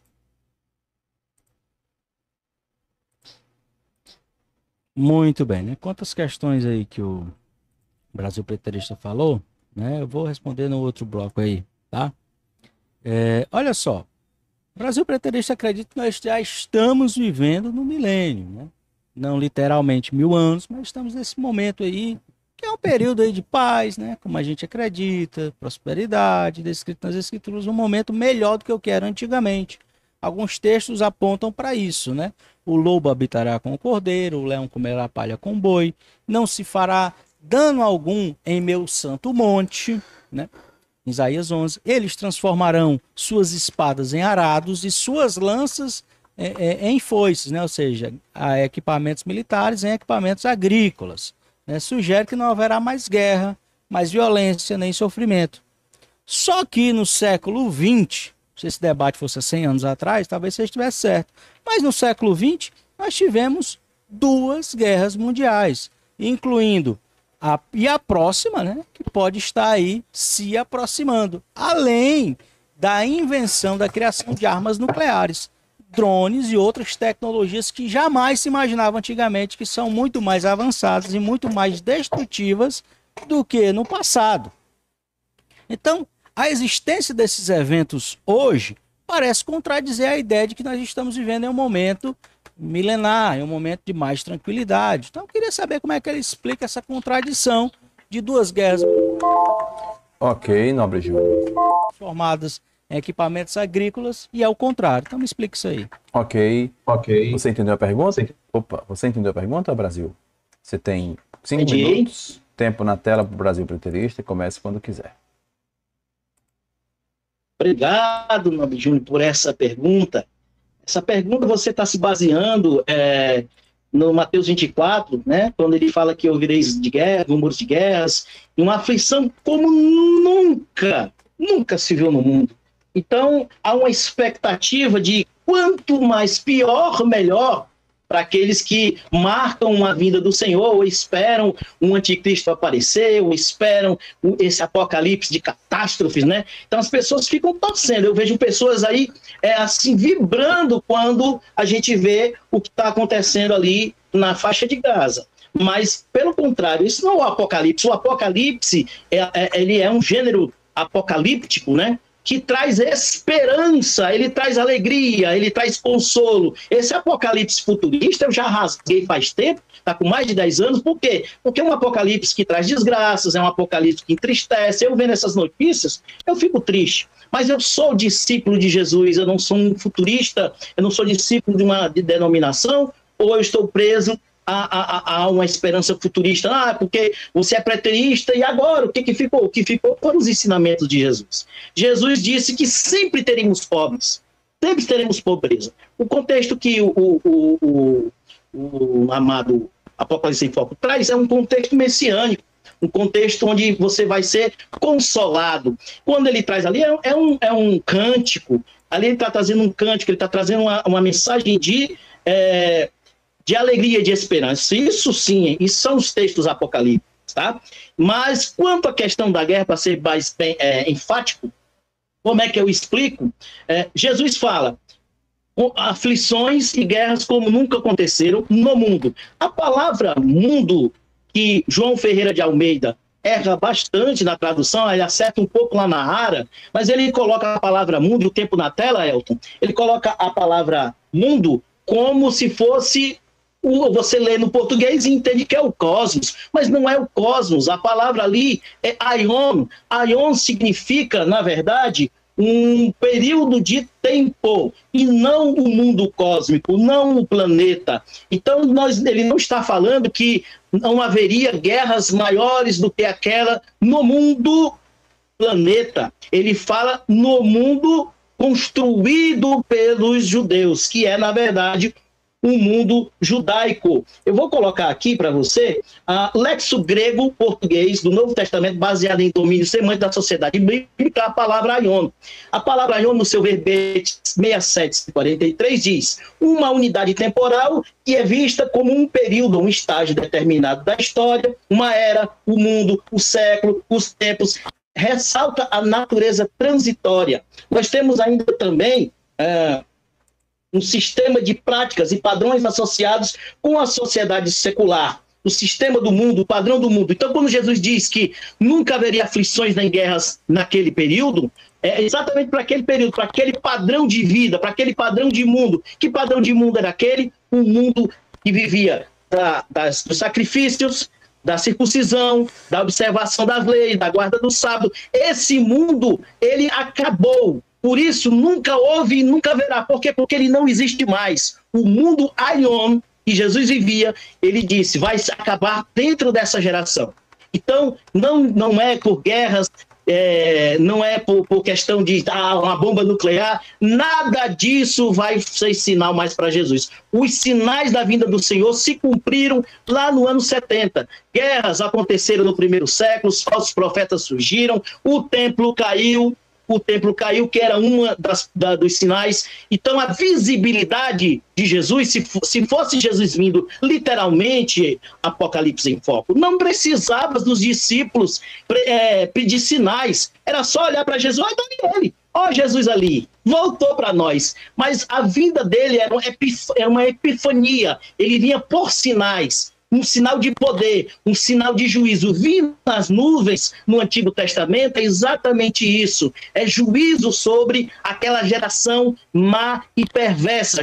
Muito bem, né? Quantas questões aí que o Brasil Preterista falou, né? Eu vou responder no outro bloco aí, tá? Olha só, o Brasil Preterista acredita que nós já estamos vivendo no milênio, né? Não literalmente 1000 anos, mas estamos nesse momento aí, que é um período aí de paz, né? Como a gente acredita, prosperidade, descrito nas escrituras, um momento melhor do que o que era antigamente. Alguns textos apontam para isso, né? O lobo habitará com o cordeiro, o leão comerá palha com o boi, não se fará dano algum em meu santo monte, né? Isaías 11, eles transformarão suas espadas em arados e suas lanças em foices, né? Ou seja, equipamentos militares em equipamentos agrícolas. Né? Sugere que não haverá mais guerra, mais violência, nem sofrimento. Só que no século XX, se esse debate fosse há 100 anos atrás, talvez você estivesse certo. Mas no século XX, nós tivemos 2 guerras mundiais, incluindo a próxima, né? Que pode estar aí se aproximando, além da invenção da criação de armas nucleares, drones e outras tecnologias que jamais se imaginava antigamente, que são muito mais avançadas e muito mais destrutivas do que no passado. Então, a existência desses eventos hoje parece contradizer a ideia de que nós estamos vivendo em um momento milenar, é um momento de mais tranquilidade. Então eu queria saber como é que ele explica essa contradição de duas guerras Ok, nobre Júnior. formadas em equipamentos agrícolas e é o contrário. Então me explica isso aí. Ok. Você entendeu a pergunta? Opa, você entendeu a pergunta, Brasil? Você tem 5 Entendi. minutos, tempo na tela para o Brasil Preterista e comece quando quiser. Obrigado, nobre Júnior, por essa pergunta. Essa pergunta você está se baseando no Mateus 24, né, quando ele fala que ouvireis de guerra, rumores de guerras, e uma aflição como nunca se viu no mundo. Então, há uma expectativa de quanto mais pior, melhor, para aqueles que marcam uma vinda do Senhor, ou esperam um anticristo aparecer, ou esperam esse apocalipse de catástrofes, né? Então as pessoas ficam torcendo. Eu vejo pessoas aí assim vibrando quando a gente vê o que está acontecendo ali na faixa de Gaza. Mas, pelo contrário, isso não é o apocalipse. O apocalipse ele é um gênero apocalíptico, né? Que traz esperança, ele traz alegria, ele traz consolo. Esse apocalipse futurista eu já rasguei faz tempo, está com mais de 10 anos. Por quê? Porque é um apocalipse que traz desgraças, é um apocalipse que entristece. Eu vendo essas notícias, eu fico triste. Mas eu sou discípulo de Jesus, eu não sou um futurista, eu não sou discípulo de uma denominação, ou eu estou preso a uma esperança futurista, porque você é preterista, e agora o que ficou? O que ficou foram os ensinamentos de Jesus. Jesus disse que sempre teremos pobres, sempre teremos pobreza. O contexto que o amado Apocalipse em Foco traz é um contexto messiânico, um contexto onde você vai ser consolado. Quando ele traz ali, é um cântico, ali ele está trazendo um cântico, ele está trazendo uma mensagem de alegria e de esperança. Isso sim, isso são os textos apocalípticos, tá? Mas quanto à questão da guerra, para ser mais enfático, como é que eu explico? Jesus fala, aflições e guerras como nunca aconteceram no mundo. A palavra mundo, que João Ferreira de Almeida erra bastante na tradução, ele acerta um pouco lá na Rara, mas ele coloca a palavra mundo, o tempo na tela, Elton, ele coloca a palavra mundo como se fosse, você lê no português e entende que é o cosmos, mas não é o cosmos, a palavra ali é aion. Aion significa, na verdade, um período de tempo, e não o mundo cósmico, não o planeta. Então, ele não está falando que não haveria guerras maiores do que aquela no mundo planeta. Ele fala no mundo construído pelos judeus, que é, na verdade, um mundo judaico. Eu vou colocar aqui para você a lexo grego-português do Novo Testamento, baseado em domínio semântico da sociedade bíblica, a palavra aion. A palavra aion, no seu verbete 6743, diz uma unidade temporal que é vista como um período, um estágio determinado da história, uma era, o mundo, o século, os tempos. Ressalta a natureza transitória. Nós temos ainda também um sistema de práticas e padrões associados com a sociedade secular, o sistema do mundo, o padrão do mundo. Então, quando Jesus diz que nunca haveria aflições nem guerras naquele período, é exatamente para aquele período, para aquele padrão de vida, para aquele padrão de mundo. Que padrão de mundo era aquele? Um mundo que vivia dos sacrifícios, da circuncisão, da observação das leis, da guarda do sábado. Esse mundo, ele acabou. Por isso, nunca houve e nunca haverá. Por quê? Porque ele não existe mais. O mundo aion, que Jesus vivia, ele disse, vai acabar dentro dessa geração. Então, não é por guerras, não é por questão de uma bomba nuclear, nada disso vai ser sinal mais para Jesus. Os sinais da vinda do Senhor se cumpriram lá no ano 70. Guerras aconteceram no primeiro século, os falsos profetas surgiram, o templo caiu, que era uma dos sinais. Então, a visibilidade de Jesus, se fosse Jesus vindo literalmente, Apocalipse em Foco, não precisava dos discípulos pedir sinais. Era só olhar para Jesus, olha ele, ó Jesus ali, voltou para nós. Mas a vinda dele era uma epifania, ele vinha por sinais. um sinal de poder, um sinal de juízo. Vir nas nuvens no Antigo Testamento é exatamente isso. É juízo sobre aquela geração má e perversa.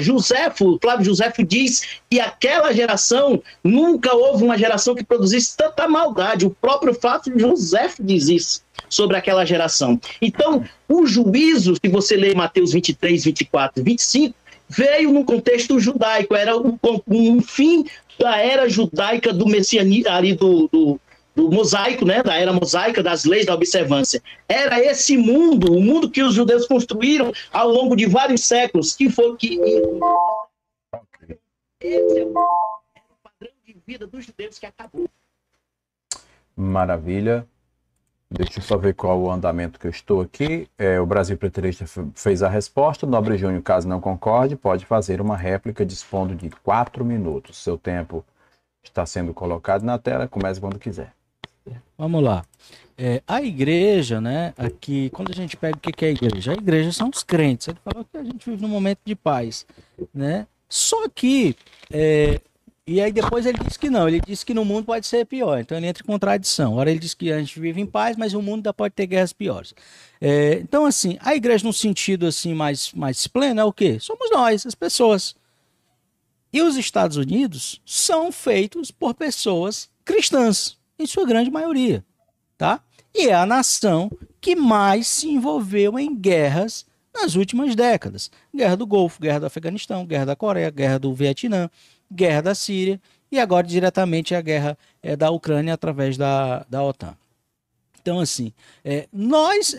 Flávio Joséfo diz que aquela geração, nunca houve uma geração que produzisse tanta maldade. O próprio Flávio Joséfo diz isso sobre aquela geração. Então, o juízo, se você ler Mateus 23, 24 e 25, veio no contexto judaico, era um fim da era judaica do messianismo, ali do mosaico, né? Da era mosaica, das leis da observância. Era esse mundo, o mundo que os judeus construíram ao longo de vários séculos, que foi que esse é o padrão de vida dos judeus que acabou. Maravilha. Deixa eu só ver qual o andamento que eu estou aqui. O Brasil Preterista fez a resposta. Nobre Júnior, caso não concorde, pode fazer uma réplica dispondo de 4 minutos. Seu tempo está sendo colocado na tela. Comece quando quiser. Vamos lá. A igreja, né? Aqui, quando a gente pega o que é a igreja? A igreja são os crentes. Ele falou que a gente vive num momento de paz, né? Só que... E aí depois ele disse que não, ele disse que no mundo pode ser pior, então ele entra em contradição. Agora ele diz que a gente vive em paz, mas o mundo ainda pode ter guerras piores. Então assim, a igreja no sentido assim mais pleno é o quê? Somos nós, as pessoas. E os Estados Unidos são feitos por pessoas cristãs, em sua grande maioria, tá? E é a nação que mais se envolveu em guerras nas últimas décadas. Guerra do Golfo, guerra do Afeganistão, guerra da Coreia, guerra do Vietnã, guerra da Síria e agora diretamente a guerra da Ucrânia através da OTAN. Então, assim, nós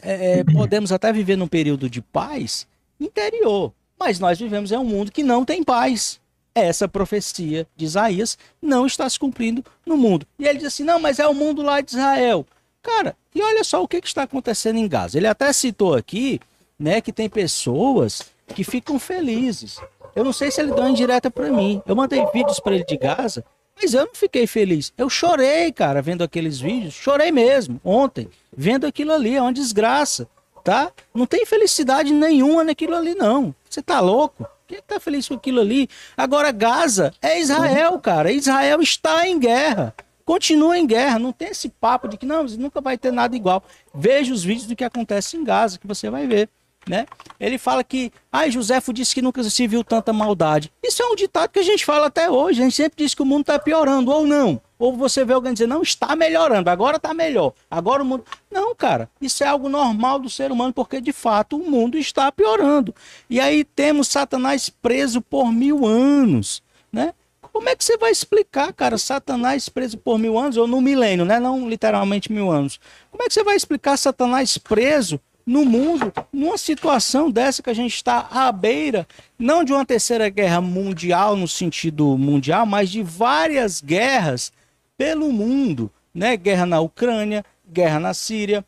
podemos até viver num período de paz interior, mas nós vivemos em um mundo que não tem paz. Essa profecia de Isaías não está se cumprindo no mundo. E ele diz assim, não, mas é o mundo lá de Israel. Cara, e olha só o que está acontecendo em Gaza. Ele até citou aqui, né, que tem pessoas que ficam felizes. Eu não sei se ele deu uma indireta para mim. Eu mandei vídeos para ele de Gaza, mas eu não fiquei feliz. Eu chorei, cara, vendo aqueles vídeos. Chorei mesmo, ontem, vendo aquilo ali. É uma desgraça, tá? Não tem felicidade nenhuma naquilo ali, não. Você tá louco? Quem tá feliz com aquilo ali? Agora, Gaza é Israel, cara. Israel está em guerra. Continua em guerra. Não tem esse papo de que não, nunca vai ter nada igual. Veja os vídeos do que acontece em Gaza, que você vai ver. Né? Ele fala que Joséfo disse que nunca se viu tanta maldade. Isso é um ditado que a gente fala até hoje. A gente sempre diz que o mundo está piorando, ou não. Ou você vê alguém dizer, não, está melhorando, agora está melhor. Agora o mundo... Não, cara, isso é algo normal do ser humano, porque de fato o mundo está piorando. E aí temos Satanás preso por 1000 anos, né? Como é que você vai explicar, cara, Satanás preso por 1000 anos, ou no milênio, né? Não literalmente 1000 anos. Como é que você vai explicar Satanás preso no mundo, numa situação dessa que a gente está à beira, não de uma terceira guerra mundial no sentido mundial, mas de várias guerras pelo mundo, né? Guerra na Ucrânia, guerra na Síria,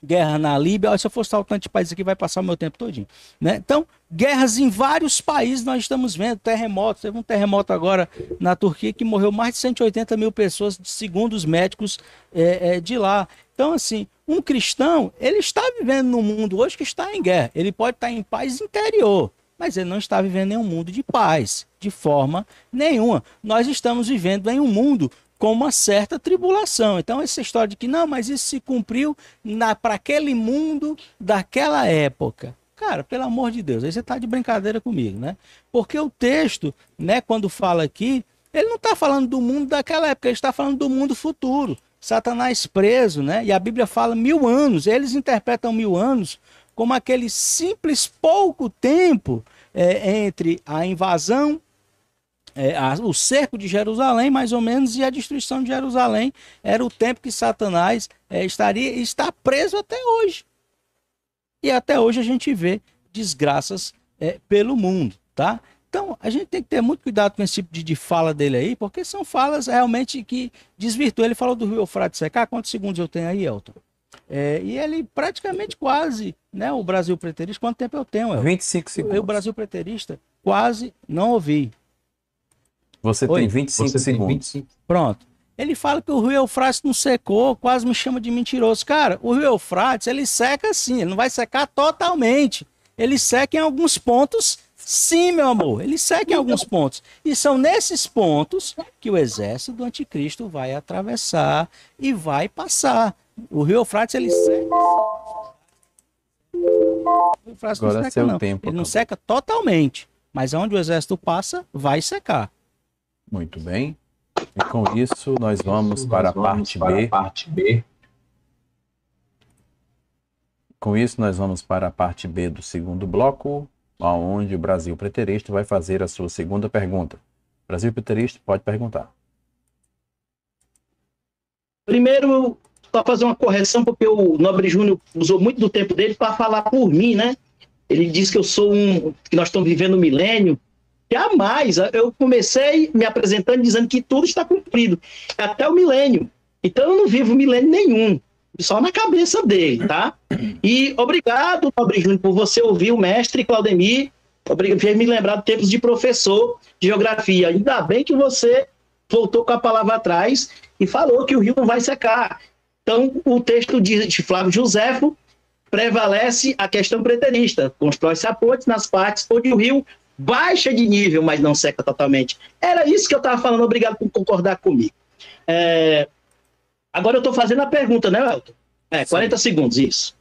guerra na Líbia. Se eu for saltar de país aqui, vai passar o meu tempo todinho, né? Então, guerras em vários países nós estamos vendo, terremotos. Teve um terremoto agora na Turquia que morreu mais de 180 mil pessoas, segundo os médicos de lá. Então, assim, um cristão, ele está vivendo num mundo hoje que está em guerra. Ele pode estar em paz interior, mas ele não está vivendo em um mundo de paz, de forma nenhuma. Nós estamos vivendo em um mundo com uma certa tribulação. Então, essa história de que, não, mas isso se cumpriu para aquele mundo daquela época. Cara, pelo amor de Deus, aí você está de brincadeira comigo, né? Porque o texto, né, quando fala aqui, ele não está falando do mundo daquela época, ele está falando do mundo futuro. Satanás preso, né? E a Bíblia fala 1000 anos. Eles interpretam 1000 anos como aquele simples pouco tempo entre a invasão, o cerco de Jerusalém, mais ou menos, e a destruição de Jerusalém. Era o tempo que Satanás está preso até hoje. E até hoje a gente vê desgraças pelo mundo, tá? Então, a gente tem que ter muito cuidado com esse tipo de fala dele aí, porque são falas realmente que desvirtuam. Ele falou do Rio Eufrates secar. Quantos segundos eu tenho aí, Elton? E ele praticamente quase, né? O Brasil Preterista, quanto tempo eu tenho, Elton? 25 segundos. O Brasil Preterista, quase não ouvi. Você tem 25 segundos. Pronto. Ele fala que o Rio Eufrates não secou, quase me chama de mentiroso. Cara, o Rio Eufrates, ele seca sim, ele não vai secar totalmente. Ele seca em alguns pontos Sim, meu amor, ele seca em alguns pontos. E são nesses pontos que o exército do anticristo vai atravessar e vai passar. O rio Eufrates, ele seca. O Eufrates Agora não é seca, seu não. tempo, Ele não acabou. seca totalmente, mas onde o exército passa, vai secar. Muito bem. E com isso, nós vamos para a parte B. Com isso, nós vamos para a parte B do segundo bloco, onde o Brasil Preterista vai fazer a sua segunda pergunta. Brasil Preterista, pode perguntar. Primeiro, para fazer uma correção, porque o Nobre Júnior usou muito do tempo dele para falar por mim, né? Ele disse que eu sou que nós estamos vivendo um milênio. Jamais. Eu comecei me apresentando dizendo que tudo está cumprido, até o milênio. Então eu não vivo milênio nenhum, só na cabeça dele, tá? E obrigado, Nobre Júnior, por você ouvir o mestre Claudemir, obrigado, me lembrar de tempos de professor de geografia. Ainda bem que você voltou com a palavra atrás e falou que o rio não vai secar. Então, o texto de Flávio Josefo prevalece a questão preterista. Constrói-se a ponte nas partes onde o rio baixa de nível, mas não seca totalmente. Era isso que eu estava falando, obrigado por concordar comigo. Agora eu estou fazendo a pergunta, né, Elton? 40 segundos, isso.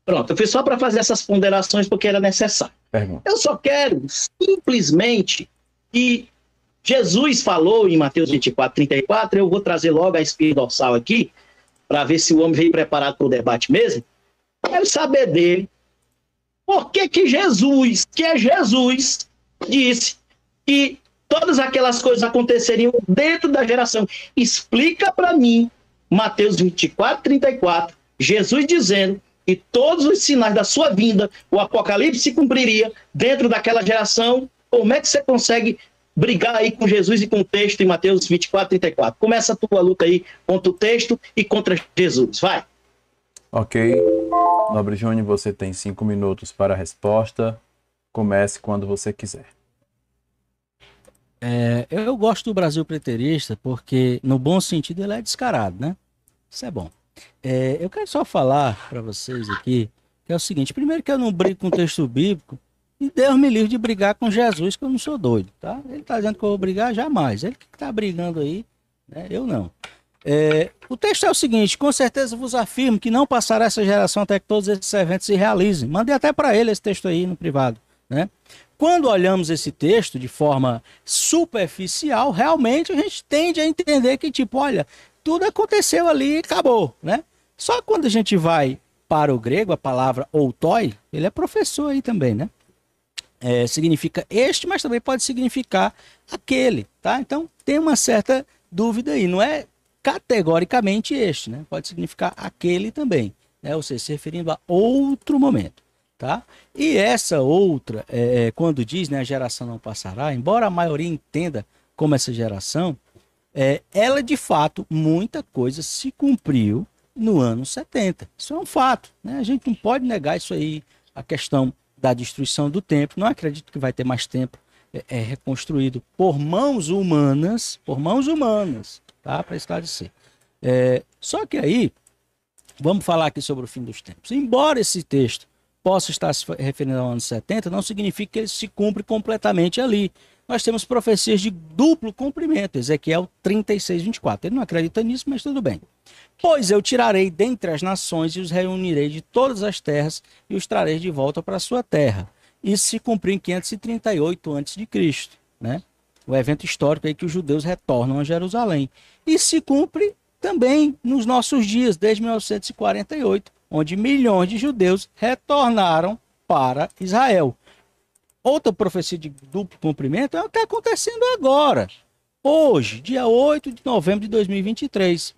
Pronto, eu fiz só para fazer essas ponderações porque era necessário. Pergunta. Eu só quero simplesmente que Jesus falou em Mateus 24, 34, eu vou trazer logo a espinha dorsal aqui, para ver se o homem veio preparado para o debate mesmo. Quero saber dele por que Jesus, que é Jesus, disse que todas aquelas coisas aconteceriam dentro da geração. Explica para mim, Mateus 24, 34, Jesus dizendo que todos os sinais da sua vinda, o Apocalipse se cumpriria dentro daquela geração. Como é que você consegue brigar aí com Jesus e com o texto em Mateus 24, 34? Começa a tua luta aí contra o texto e contra Jesus. Vai. Ok. Nobre Júnior, você tem 5 minutos para a resposta. Comece quando você quiser. Eu gosto do Brasil Preterista porque, no bom sentido, ele é descarado, né? Isso é bom. Eu quero só falar para vocês aqui que é o seguinte: primeiro, que eu não brigo com o texto bíblico, e Deus me livre de brigar com Jesus, que eu não sou doido, tá? Ele está dizendo que eu vou brigar, jamais. Ele que está brigando aí, né? Eu não. O texto é o seguinte: com certeza vos afirmo que não passará essa geração até que todos esses eventos se realizem. Mandei até para ele esse texto aí no privado, né? Quando olhamos esse texto de forma superficial, realmente a gente tende a entender que, tipo, olha, tudo aconteceu ali e acabou, né? Só que quando a gente vai para o grego, a palavra outoi, ele é professor aí também, né? Significa este, mas também pode significar aquele, tá? Então tem uma certa dúvida aí, não é categoricamente este, né? Pode significar aquele também, né? Ou seja, se referindo a outro momento, tá? E essa outra, quando diz, né, a geração não passará, embora a maioria entenda como essa geração, ela de fato, muita coisa se cumpriu no ano 70. Isso é um fato, né? A gente não pode negar isso aí, a questão da destruição do templo. Não acredito que vai ter mais templo reconstruído por mãos humanas, tá? Para esclarecer. Só que aí, vamos falar aqui sobre o fim dos tempos. Embora esse texto possa estar se referindo ao ano 70, não significa que ele se cumpre completamente ali. Nós temos profecias de duplo cumprimento, Ezequiel 36, 24. Ele não acredita nisso, mas tudo bem. Pois eu tirarei dentre as nações e os reunirei de todas as terras e os trarei de volta para a sua terra. Isso se cumpriu em 538 a.C., né? O evento histórico aí que os judeus retornam a Jerusalém. E se cumpre também nos nossos dias, desde 1948, onde milhões de judeus retornaram para Israel. Outra profecia de duplo cumprimento é o que está acontecendo agora, hoje, dia 8 de novembro de 2023,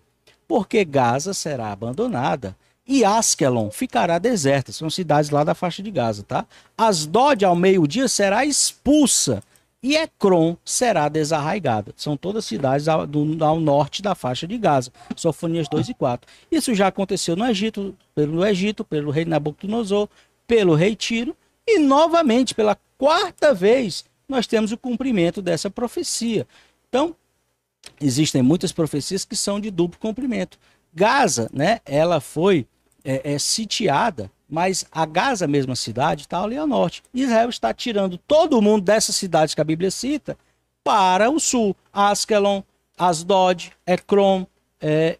porque Gaza será abandonada e Askelon ficará deserta. São cidades lá da faixa de Gaza, tá? Asdod ao meio-dia será expulsa e Ecrom será desarraigada. São todas cidades ao norte da faixa de Gaza. Sofonias 2 e 4. Isso já aconteceu no Egito, pelo rei Nabucodonosor, pelo rei Tiro, e novamente, pela quarta vez, nós temos o cumprimento dessa profecia. Então, existem muitas profecias que são de duplo cumprimento. Gaza, né, ela foi sitiada Mas a Gaza, a mesma cidade, está ali ao norte. Israel está tirando todo mundo dessas cidades que a Bíblia cita para o sul. Askelon, Asdod, Ekron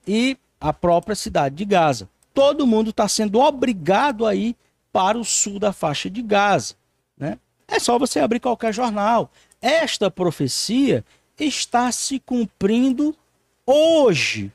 e a própria cidade de Gaza. Todo mundo está sendo obrigado a ir para o sul da faixa de Gaza, né? É só você abrir qualquer jornal. Esta profecia está se cumprindo hoje,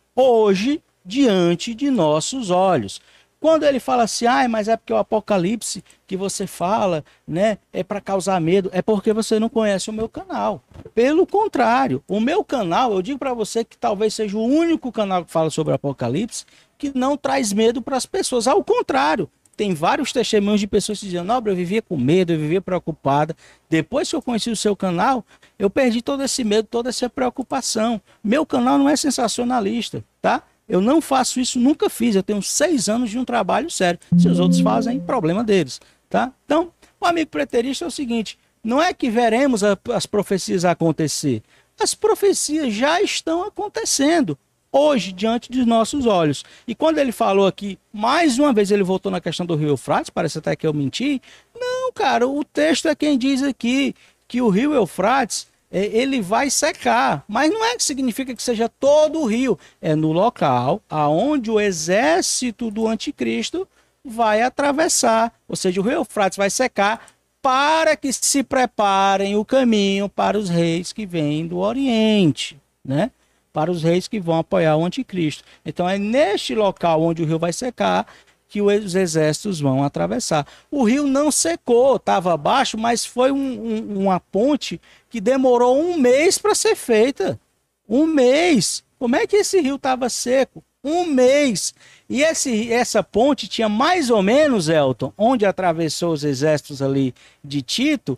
diante de nossos olhos. Quando ele fala assim, mas é porque o Apocalipse que você fala, né, é para causar medo, é porque você não conhece o meu canal. Pelo contrário, o meu canal, eu digo para você que talvez seja o único canal que fala sobre o Apocalipse que não traz medo para as pessoas. Ao contrário, tem vários testemunhos de pessoas que dizem, Nobre, eu vivia com medo, eu vivia preocupada. Depois que eu conheci o seu canal, eu perdi todo esse medo, toda essa preocupação. Meu canal não é sensacionalista, tá? Eu não faço isso, nunca fiz. Eu tenho 6 anos de um trabalho sério. Se os outros fazem, problema deles, tá? Então, o amigo preterista é o seguinte, não é que veremos as profecias acontecer. As profecias já estão acontecendo hoje, diante dos nossos olhos. E quando ele falou aqui, mais uma vez ele voltou na questão do rio Eufrates, parece até que eu menti. Não, cara, o texto é quem diz aqui que o rio Eufrates, ele vai secar. Mas não é que significa que seja todo o rio. É no local aonde o exército do anticristo vai atravessar. Ou seja, o rio Eufrates vai secar para que se preparem o caminho para os reis que vêm do Oriente, né? Para os reis que vão apoiar o anticristo. Então é neste local onde o rio vai secar que os exércitos vão atravessar. O rio não secou, estava baixo, mas foi uma ponte que demorou 1 mês para ser feita. 1 mês. Como é que esse rio estava seco? 1 mês. E essa ponte tinha mais ou menos, Elton, onde atravessou os exércitos ali de Tito,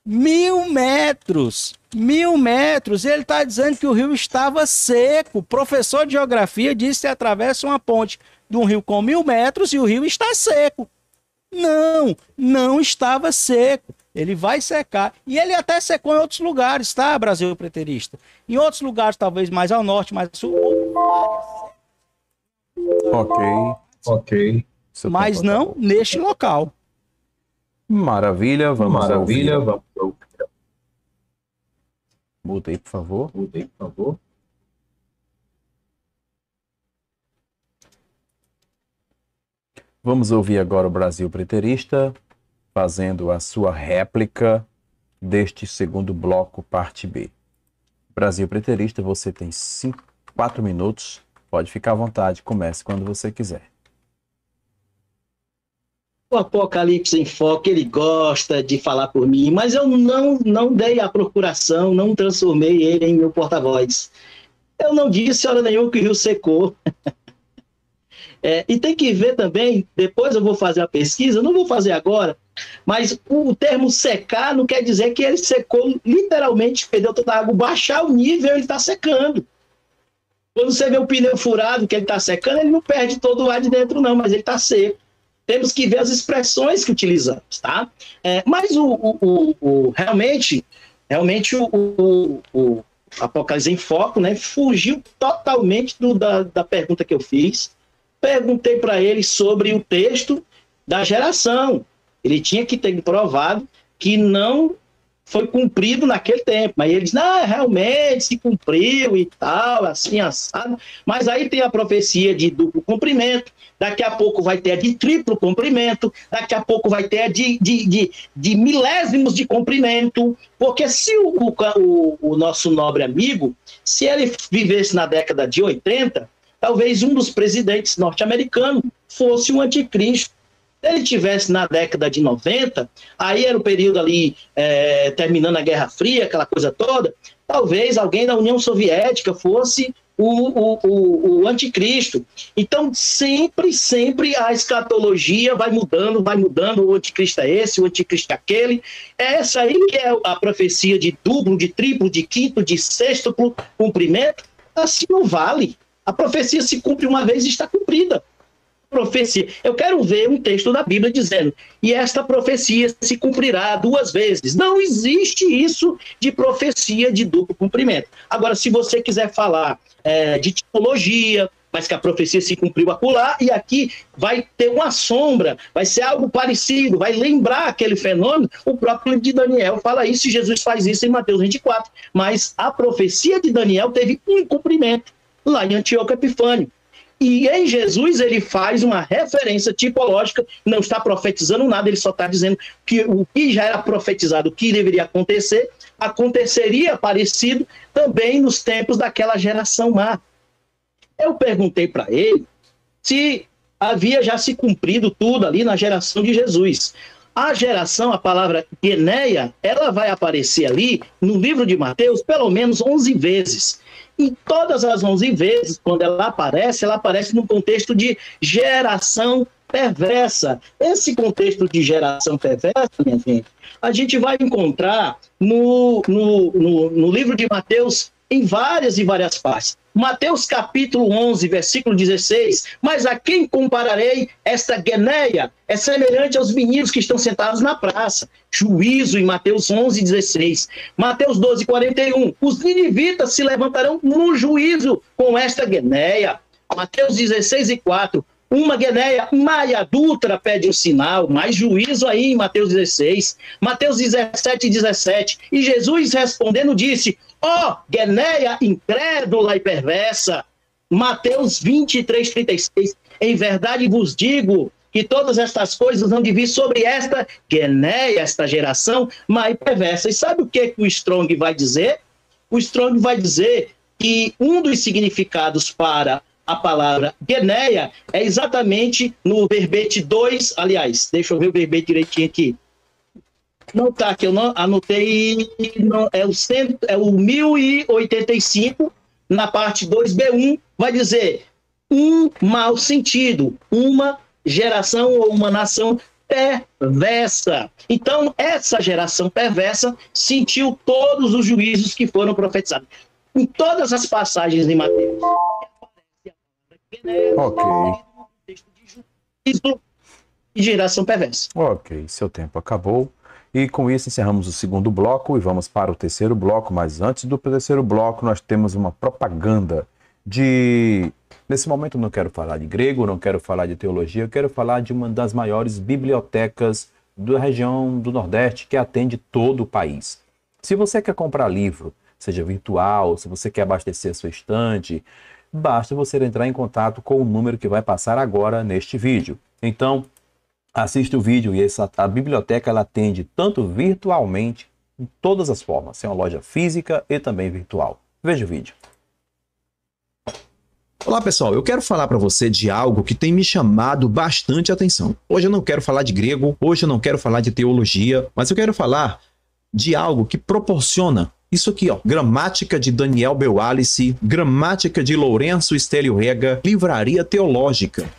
1.000 metros. 1.000 metros. Ele está dizendo que o rio estava seco. O professor de geografia disse que atravessa uma ponte de um rio com 1.000 metros e o rio está seco. Não estava seco. Ele vai secar. E ele até secou em outros lugares, tá, Brasil preterista? Em outros lugares, talvez mais ao norte, mais ao sul. Ok. Mas não neste local. Maravilha, vamos ouvir. Muta aí, por favor. Vamos ouvir agora o Brasil Preterista fazendo a sua réplica deste segundo bloco, parte B. Brasil Preterista, você tem 4 minutos. Pode ficar à vontade, comece quando você quiser. O Apocalipse em Foco, ele gosta de falar por mim, mas eu não dei a procuração, não transformei ele em meu porta-voz. Eu não disse hora nenhuma que o rio secou. E tem que ver também, depois eu vou fazer a pesquisa, não vou fazer agora, mas o termo secar não quer dizer que ele secou literalmente, perdeu toda a água, baixar o nível, ele está secando. Quando você vê o pneu furado, que ele está secando, ele não perde todo o ar de dentro não, mas ele está seco. Temos que ver as expressões que utilizamos, tá? Mas realmente o Apocalipse em Foco, né, fugiu totalmente da pergunta que eu fiz. Perguntei para ele sobre o texto da geração. Ele tinha que ter provado que não foi cumprido naquele tempo. Mas ele diz, realmente se cumpriu e tal, assim, assado. Mas aí tem a profecia de duplo cumprimento, daqui a pouco vai ter a de triplo cumprimento, daqui a pouco vai ter a de milésimos de cumprimento, porque se o nosso nobre amigo, se ele vivesse na década de 80, talvez um dos presidentes norte-americanos fosse o anticristo. Se ele tivesse na década de 90, aí era o período ali, terminando a Guerra Fria, aquela coisa toda, talvez alguém da União Soviética fosse o anticristo. Então, sempre a escatologia vai mudando, o anticristo é esse, o anticristo é aquele. Essa aí que é a profecia de duplo, de triplo, de quinto, de sextuplo cumprimento, assim não vale. A profecia se cumpre uma vez e está cumprida. Profecia. Eu quero ver um texto da Bíblia dizendo, e esta profecia se cumprirá 2 vezes. Não existe isso de profecia de duplo cumprimento. Agora, se você quiser falar de tipologia, mas que a profecia se cumpriu acolá, e aqui vai ter uma sombra, vai ser algo parecido, vai lembrar aquele fenômeno. O próprio livro de Daniel fala isso, e Jesus faz isso em Mateus 24, mas a profecia de Daniel teve um cumprimento, lá em Antíoco Epifânio. E em Jesus ele faz uma referência tipológica, não está profetizando nada, ele só está dizendo que o que já era profetizado, o que deveria acontecer, aconteceria parecido também nos tempos daquela geração má. Eu perguntei para ele se havia já se cumprido tudo ali na geração de Jesus. A geração, a palavra Geneia, ela vai aparecer ali no livro de Mateus pelo menos 11 vezes. E todas as 11 vezes, quando ela aparece no contexto de geração perversa. Esse contexto de geração perversa, minha gente, a gente vai encontrar no livro de Mateus em várias e várias partes. Mateus capítulo 11, versículo 16, mas a quem compararei esta Geneia? É semelhante aos meninos que estão sentados na praça. Juízo em Mateus 11, 16. Mateus 12, 41, os ninivitas se levantarão no juízo com esta Geneia. Mateus 16 e 4, uma Geneia, Maia adulta pede um sinal, mais juízo aí em Mateus 16. Mateus 17 e 17, e Jesus respondendo disse: ó, Geneia incrédula e perversa. Mateus 23, 36, em verdade vos digo que todas estas coisas hão de vir sobre esta Geneia, esta geração má e perversa. E sabe o que o Strong vai dizer? O Strong vai dizer que um dos significados para a palavra Geneia é exatamente no verbete 2, aliás, deixa eu ver o verbete direitinho aqui. Não tá, que eu não anotei, não, é o 1085, na parte 2B1, vai dizer um mau sentido, uma geração ou uma nação perversa. Então, essa geração perversa sentiu todos os juízos que foram profetizados. Em todas as passagens de Mateus, Ok. E geração perversa. Ok, seu tempo acabou. E com isso encerramos o segundo bloco e vamos para o terceiro bloco. Mas antes do terceiro bloco, nós temos uma propaganda de... Nesse momento eu não quero falar de grego, não quero falar de teologia, eu quero falar de uma das maiores bibliotecas da região do Nordeste que atende todo o país. Se você quer comprar livro, seja virtual, se você quer abastecer a sua estante, basta você entrar em contato com o número que vai passar agora neste vídeo. Então, assista o vídeo e a biblioteca ela atende tanto virtualmente, em todas as formas. É uma loja física e também virtual. Veja o vídeo. Olá pessoal, eu quero falar para você de algo que tem me chamado bastante atenção. Hoje eu não quero falar de grego, hoje eu não quero falar de teologia, mas eu quero falar de algo que proporciona isso aqui, ó, Gramática de Daniel Beualice, Gramática de Lourenço Estélio Rega, Livraria Teológica.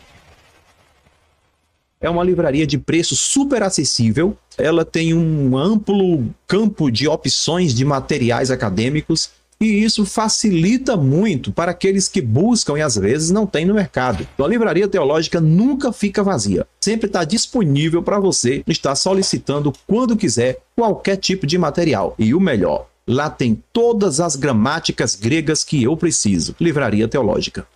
É uma livraria de preço super acessível, ela tem um amplo campo de opções de materiais acadêmicos e isso facilita muito para aqueles que buscam e às vezes não tem no mercado. Então, a Livraria Teológica nunca fica vazia, sempre está disponível para você estar solicitando quando quiser qualquer tipo de material. E o melhor, lá tem todas as gramáticas gregas que eu preciso. Livraria Teológica.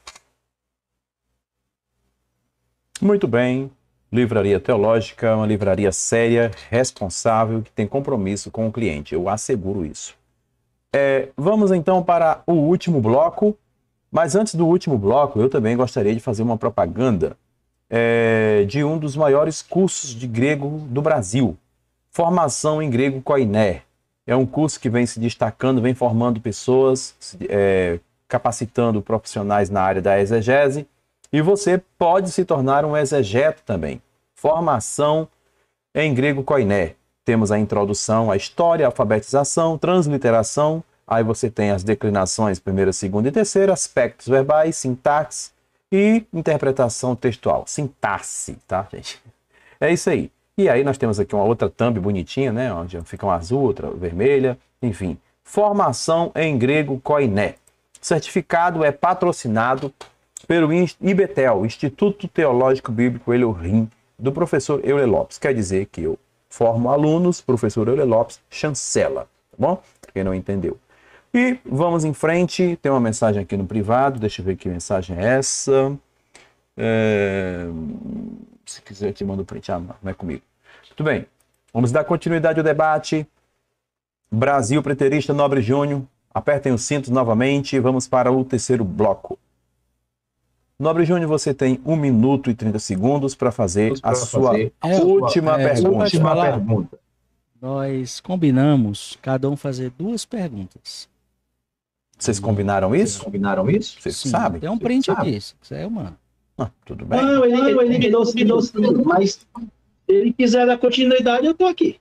Muito bem. Livraria Teológica é uma livraria séria, responsável, que tem compromisso com o cliente. Eu asseguro isso. Vamos então para o último bloco. Mas antes do último bloco, eu também gostaria de fazer uma propaganda de um dos maiores cursos de grego do Brasil. Formação em Grego Koiné. É um curso que vem se destacando, vem formando pessoas, capacitando profissionais na área da exegese. E você pode se tornar um exegeto também. Formação em Grego Koiné. Temos a introdução, a história, a alfabetização, transliteração. Aí você tem as declinações, primeira, segunda e terceira, aspectos verbais, sintaxe e interpretação textual. Sintaxe, tá, gente? É isso aí. E aí nós temos aqui uma outra thumb bonitinha, né? Onde fica uma azul, outra vermelha, enfim. Formação em Grego Koiné. Certificado é patrocinado pelo IBTEL, Instituto Teológico Bíblico Elohim, do professor Euler Lopes. Quer dizer que eu formo alunos, professor Euler Lopes chancela, tá bom? Quem não entendeu. E vamos em frente. Tem uma mensagem aqui no privado. Deixa eu ver que mensagem é essa. Se quiser, eu te mando print. Não é comigo. Muito bem. Vamos dar continuidade ao debate. Brasil Preterista Nobre Júnior. Apertem os cintos novamente. Vamos para o terceiro bloco. Nobre Júnior, você tem 1 minuto e 30 segundos para fazer a sua última pergunta. Nós combinamos cada um fazer 2 perguntas. Vocês combinaram isso? Vocês Sim, sabem? tem um print aqui, se quiser, mano. Tudo bem. Não, ele me deu mas se ele quiser dar continuidade, eu tô aqui.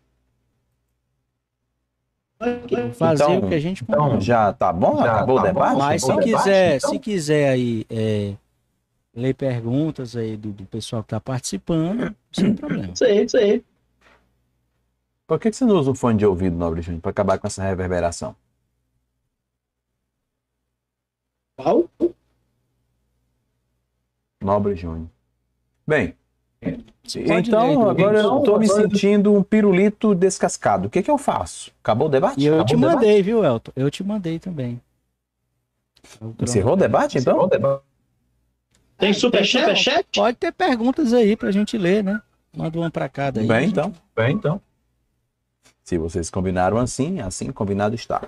Vou fazer Então, o que a gente combinou. Já tá bom? Acabou o debate? Mas se quiser aí ler perguntas aí do pessoal que está participando, sem problema. Sei. Por que você não usa um fone de ouvido, Nobre Júnior, para acabar com essa reverberação? Qual? Nobre Júnior. Bem, pode ler, então agora eu estou me sentindo um pirulito descascado. O que eu faço? Acabou o debate? E eu Acabou te o debate? mandei, viu, Elton? Eu te mandei também. Encerrou o debate, então? Tem superchat? Pode ter perguntas aí pra gente ler, né? Manda uma pra cada aí. Bem, então. Se vocês combinaram assim combinado está.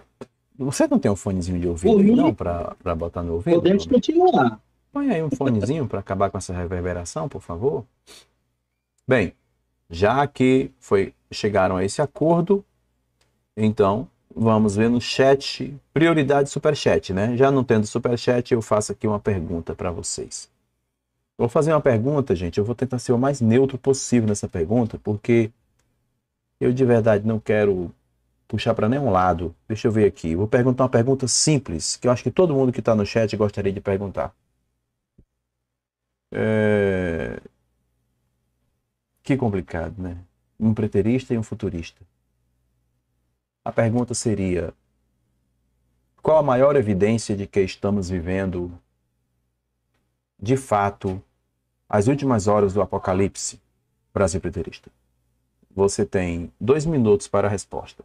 Você não tem um fonezinho de ouvido aí, não, para botar no ouvido? Podemos continuar. Põe aí um fonezinho para acabar com essa reverberação, por favor. Bem, já que chegaram a esse acordo, então vamos ver no chat, prioridade superchat, né? Já não tendo superchat, eu faço aqui uma pergunta para vocês. Vou fazer uma pergunta, gente, eu vou tentar ser o mais neutro possível nessa pergunta, porque eu de verdade não quero puxar para nenhum lado. Deixa eu ver aqui, vou perguntar uma pergunta simples, que eu acho que todo mundo que está no chat gostaria de perguntar. Que complicado, né? Um preterista e um futurista. A pergunta seria: qual a maior evidência de que estamos vivendo, de fato, as últimas horas do apocalipse? Brasil preterista. Você tem 2 minutos para a resposta.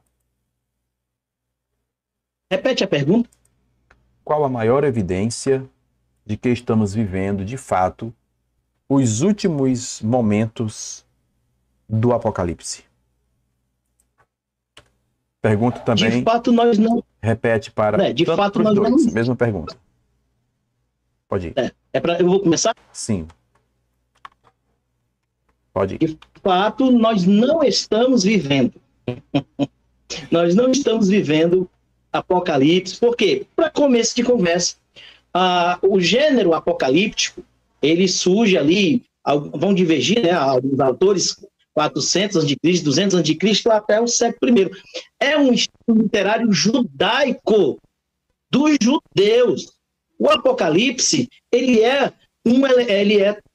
Repete a pergunta. Qual a maior evidência de que estamos vivendo, de fato, os últimos momentos do apocalipse? Pergunto também. De fato, nós não. Repete para De tanto fato, pros nós dois. não. Mesma pergunta. Pode ir. Eu vou começar? Sim. Pode ir. De fato, nós não estamos vivendo. Nós não estamos vivendo apocalipse. Por quê? Para começo de conversa, o gênero apocalíptico, ele surge ali, vão divergir, né, alguns autores, 400 a.C., 200 a.C., até o século I. É um estilo literário judaico, dos judeus. O Apocalipse, ele é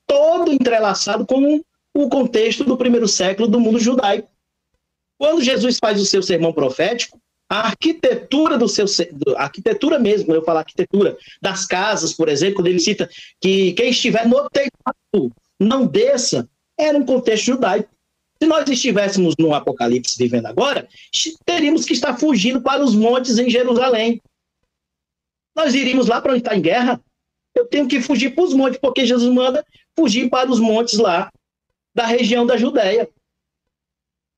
todo entrelaçado com o contexto do primeiro século do mundo judaico. Quando Jesus faz o seu sermão profético, a arquitetura arquitetura mesmo, eu falo arquitetura das casas, por exemplo, quando ele cita que quem estiver no telhado não desça, era um contexto judaico. Se nós estivéssemos no Apocalipse vivendo agora, teríamos que estar fugindo para os montes em Jerusalém. Nós iríamos lá para onde está em guerra. Eu tenho que fugir para os montes, porque Jesus manda fugir para os montes lá da região da Judéia.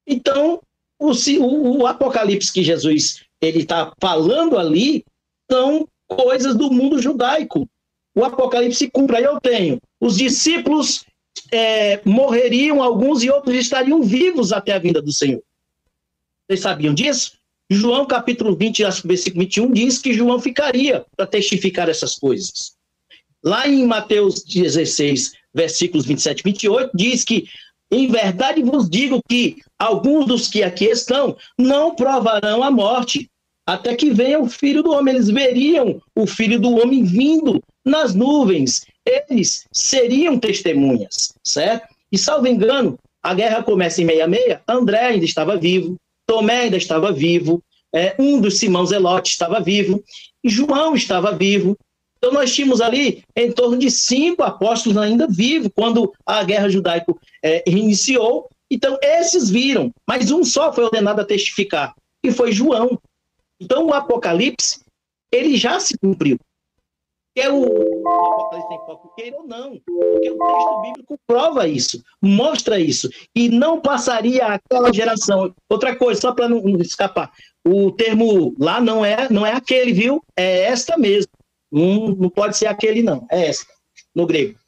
Então, o Apocalipse que Jesus está falando ali são coisas do mundo judaico. O Apocalipse cumpre. Aí eu tenho os discípulos morreriam alguns e outros estariam vivos até a vinda do Senhor. Vocês sabiam disso? João capítulo 20, versículo 21 diz que João ficaria para testificar essas coisas. Lá em Mateus 16, versículos 27 e 28, diz que em verdade vos digo que alguns dos que aqui estão não provarão a morte, até que venha o Filho do Homem. Eles veriam o Filho do Homem vindo nas nuvens. Eles seriam testemunhas, certo? E, salvo engano, a guerra começa em 66, André ainda estava vivo, Tomé ainda estava vivo, um dos Simão Zelote estava vivo, e João estava vivo. Então nós tínhamos ali em torno de 5 apóstolos ainda vivos quando a guerra judaica iniciou. Então esses viram, mas um só foi ordenado a testificar, e foi João. Então o Apocalipse, ele já se cumpriu. Quer o Apocalipse tem foco, queira ou não, porque o texto bíblico prova isso, mostra isso, e não passaria aquela geração. Outra coisa, só para não escapar, o termo lá não é aquele, viu? É esta mesmo. Não pode ser aquele, não. É esta, no grego.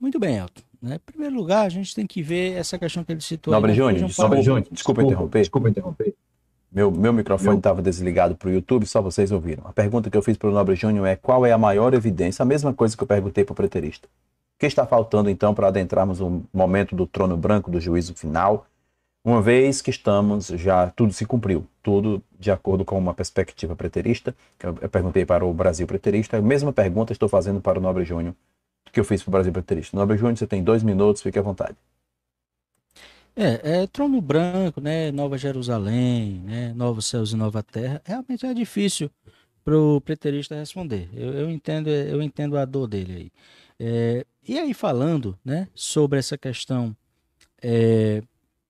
Muito bem, Elton. Né? Em primeiro lugar, a gente tem que ver essa questão que ele citou. Nobre aí, né? Júnior, desculpa interromper. Meu microfone estava desligado para o YouTube, só vocês ouviram. A pergunta que eu fiz para o Nobre Júnior é: qual é a maior evidência? A mesma coisa que eu perguntei para o preterista. O que está faltando, então, para adentrarmos o momento do trono branco, do juízo final, uma vez que estamos já, tudo se cumpriu, tudo de acordo com uma perspectiva preterista? Eu perguntei para o Brasil preterista, a mesma pergunta estou fazendo para o Nobre Júnior que eu fiz para o Brasil preterista. Nobre Júnior, você tem 2 minutos, fique à vontade. Trono branco, né? Nova Jerusalém, né? Novos céus e nova terra. Realmente é difícil para o preterista responder. Eu entendo a dor dele aí. E aí falando, né? Sobre essa questão,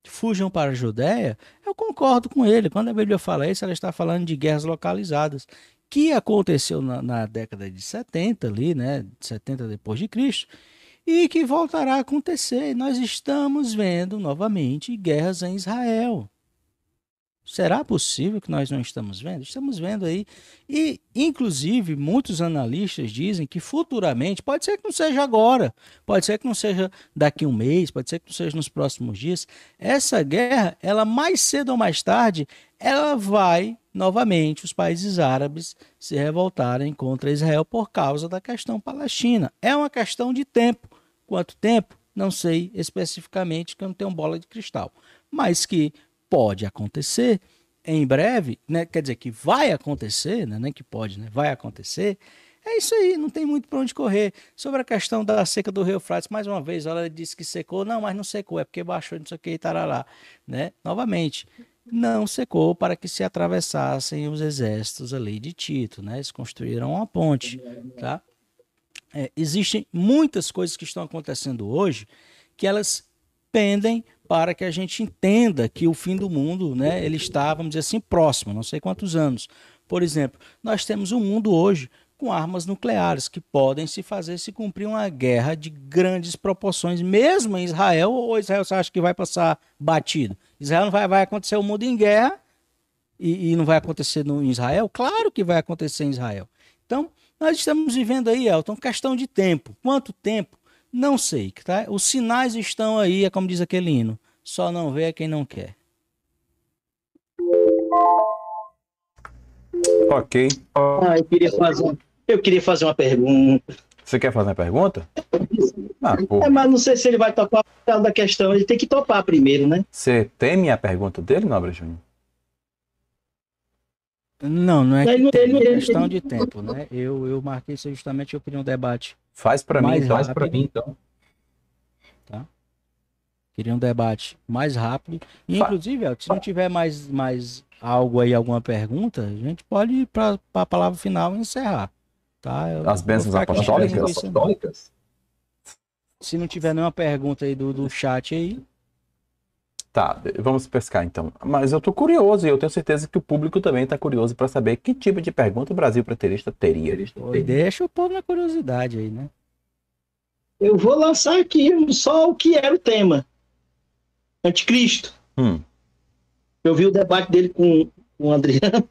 fujam para a Judéia, eu concordo com ele. Quando a Bíblia fala isso, ela está falando de guerras localizadas, que aconteceu na década de 70 ali, né? 70 depois de Cristo. E que voltará a acontecer. E nós estamos vendo novamente guerras em Israel. Será possível que nós não estamos vendo? Estamos vendo aí. E, inclusive, muitos analistas dizem que futuramente, pode ser que não seja agora, pode ser que não seja daqui a um mês, pode ser que não seja nos próximos dias, essa guerra, ela mais cedo ou mais tarde, ela vai, novamente, os países árabes se revoltarem contra Israel por causa da questão palestina. É uma questão de tempo. Quanto tempo? Não sei especificamente, que eu não tenho bola de cristal. Mas que pode acontecer em breve, né? Quer dizer que vai acontecer, né? Nem que pode, né? Vai acontecer. É isso aí, não tem muito para onde correr. Sobre a questão da seca do Rio Eufrates, mais uma vez, ela disse que secou. Não, mas não secou, é porque baixou, não sei o que, e tarará, né? Novamente, não secou para que se atravessassem os exércitos ali de Tito, né? Eles construíram uma ponte, tá? Existem muitas coisas que estão acontecendo hoje que elas pendem para que a gente entenda que o fim do mundo, né, ele está, vamos dizer assim, próximo, não sei quantos anos. Por exemplo, nós temos um mundo hoje com armas nucleares que podem se cumprir uma guerra de grandes proporções, mesmo em Israel, ou Israel você acha que vai passar batido? Israel não vai acontecer o mundo em guerra e não vai acontecer em Israel? Claro que vai acontecer em Israel. Então, nós estamos vivendo aí, Elton, questão de tempo. Quanto tempo? Não sei, tá? Os sinais estão aí, é como diz aquele hino. Só não vê quem não quer. Ok. Eu queria fazer uma pergunta. Você quer fazer uma pergunta? Mas não sei se ele vai topar por causa da questão. Ele tem que topar primeiro, né? Você teme a pergunta dele, Nobre Júnior? Não é questão de tempo, né? Eu marquei isso justamente, eu queria um debate. Faz para mim, então. Tá? Queria um debate mais rápido. E, inclusive, se não tiver mais algo aí, alguma pergunta, a gente pode ir para a palavra final e encerrar. Tá? As bênçãos apostólicas? Se não tiver nenhuma pergunta aí do chat aí. Tá, vamos pescar então. Mas eu tô curioso e eu tenho certeza que o público também tá curioso para saber que tipo de pergunta o Brasil preterista teria. Deixa eu pôr na curiosidade aí, né? Eu vou lançar aqui só o que era o tema. Anticristo. Eu vi o debate dele com o Adriano.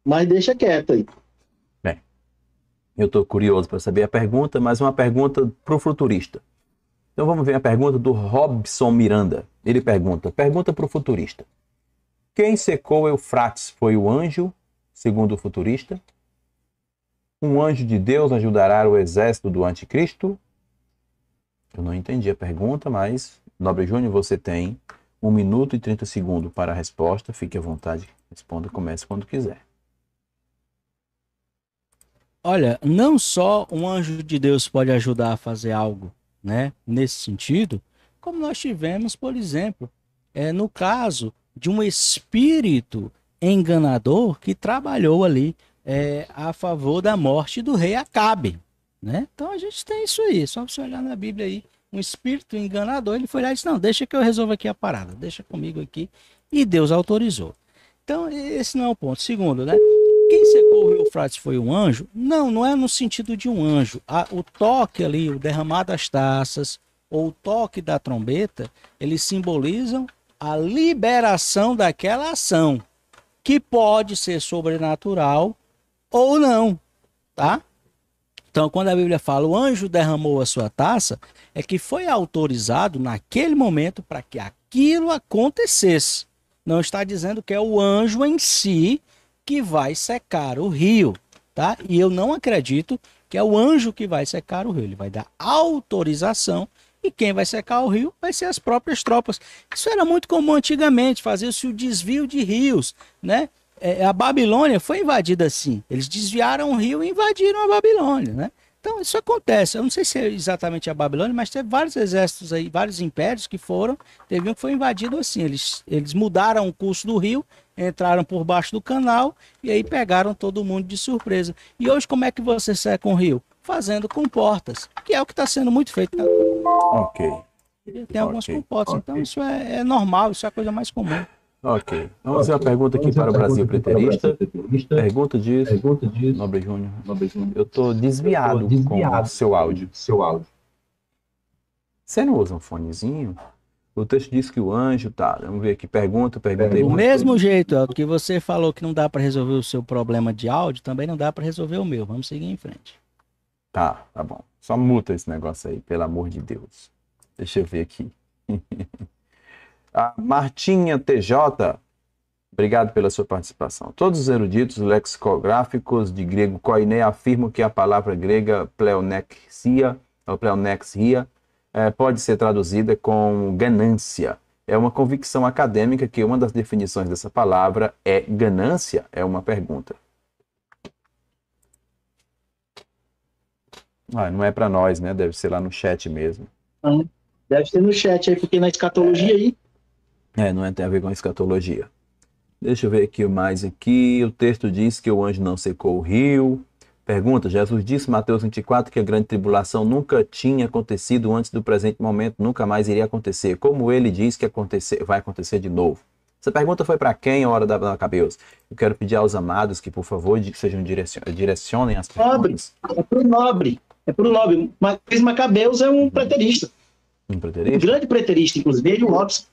Mas deixa quieto aí. Bem, eu estou curioso para saber a pergunta, mas uma pergunta para o futurista. Então vamos ver a pergunta do Robson Miranda. Ele pergunta para o futurista. Quem secou Eufrates foi o anjo, segundo o futurista? Um anjo de Deus ajudará o exército do anticristo? Eu não entendi a pergunta, mas, Nobre Júnior, você tem 1 minuto e 30 segundos para a resposta. Fique à vontade, responda, comece quando quiser. Olha, não só um anjo de Deus pode ajudar a fazer algo, né, nesse sentido, como nós tivemos, por exemplo, no caso de um espírito enganador que trabalhou ali a favor da morte do rei Acabe, né? Então a gente tem isso aí, só você olhar na Bíblia aí, um espírito enganador, ele foi lá e disse, não, deixa que eu resolvo aqui a parada, deixa comigo aqui, e Deus autorizou. Então esse não é o ponto. Segundo, né? Quem secou o rio Eufrates foi um anjo? Não, não é no sentido de um anjo. O toque ali, o derramar das taças, ou o toque da trombeta, eles simbolizam a liberação daquela ação, que pode ser sobrenatural ou não, tá? Então, quando a Bíblia fala o anjo derramou a sua taça, é que foi autorizado naquele momento para que aquilo acontecesse. Não está dizendo que é o anjo em si que vai secar o rio, tá? E eu não acredito que é o anjo que vai secar o rio. Ele vai dar autorização e quem vai secar o rio vai ser as próprias tropas. Isso era muito comum antigamente, fazia-se o desvio de rios, né? A Babilônia foi invadida assim. Eles desviaram o rio e invadiram a Babilônia, né? Então isso acontece. Eu não sei se é exatamente a Babilônia, mas teve vários exércitos aí, vários impérios que teve um que foi invadido assim. Eles mudaram o curso do rio, entraram por baixo do canal e aí pegaram todo mundo de surpresa. E hoje como é que você seca um rio? Fazendo comportas, que é o que está sendo muito feito. Tá? Ok. Tem algumas comportas, então isso é normal, isso é a coisa mais comum. Ok. Vamos fazer uma pergunta aqui para o Brasil Preterista. Pergunta diz, Nobre Júnior, eu estou desviado com o seu áudio. Você não usa um fonezinho? O texto diz que o anjo tá. Vamos ver aqui. Pergunta aí. Do mesmo jeito, Elton, que você falou que não dá para resolver o seu problema de áudio, também não dá para resolver o meu. Vamos seguir em frente. Tá bom. Só muta esse negócio aí, pelo amor de Deus. Deixa eu ver aqui. A Martinha TJ, obrigado pela sua participação. Todos os eruditos lexicográficos de grego koiné afirmam que a palavra grega pleonexia, ou pleonexia, pode ser traduzida com ganância. É uma convicção acadêmica que uma das definições dessa palavra é ganância? É uma pergunta. Não é para nós, né? Deve ser lá no chat mesmo. Deve ser no chat aí, porque na escatologia aí. Não tem a ver com a escatologia. Deixa eu ver aqui mais aqui. O texto diz que o anjo não secou o rio. Pergunta, Jesus disse em Mateus 24 que a grande tribulação nunca tinha acontecido antes do presente momento, nunca mais iria acontecer. Como ele diz que vai acontecer de novo? Essa pergunta foi para quem, a hora da Macabeus? Eu quero pedir aos amados que, por favor, direcionem as perguntas. É para o nobre. Mas Macabeus é um preterista. Um preterista? Um grande preterista, inclusive, ele e o Robson.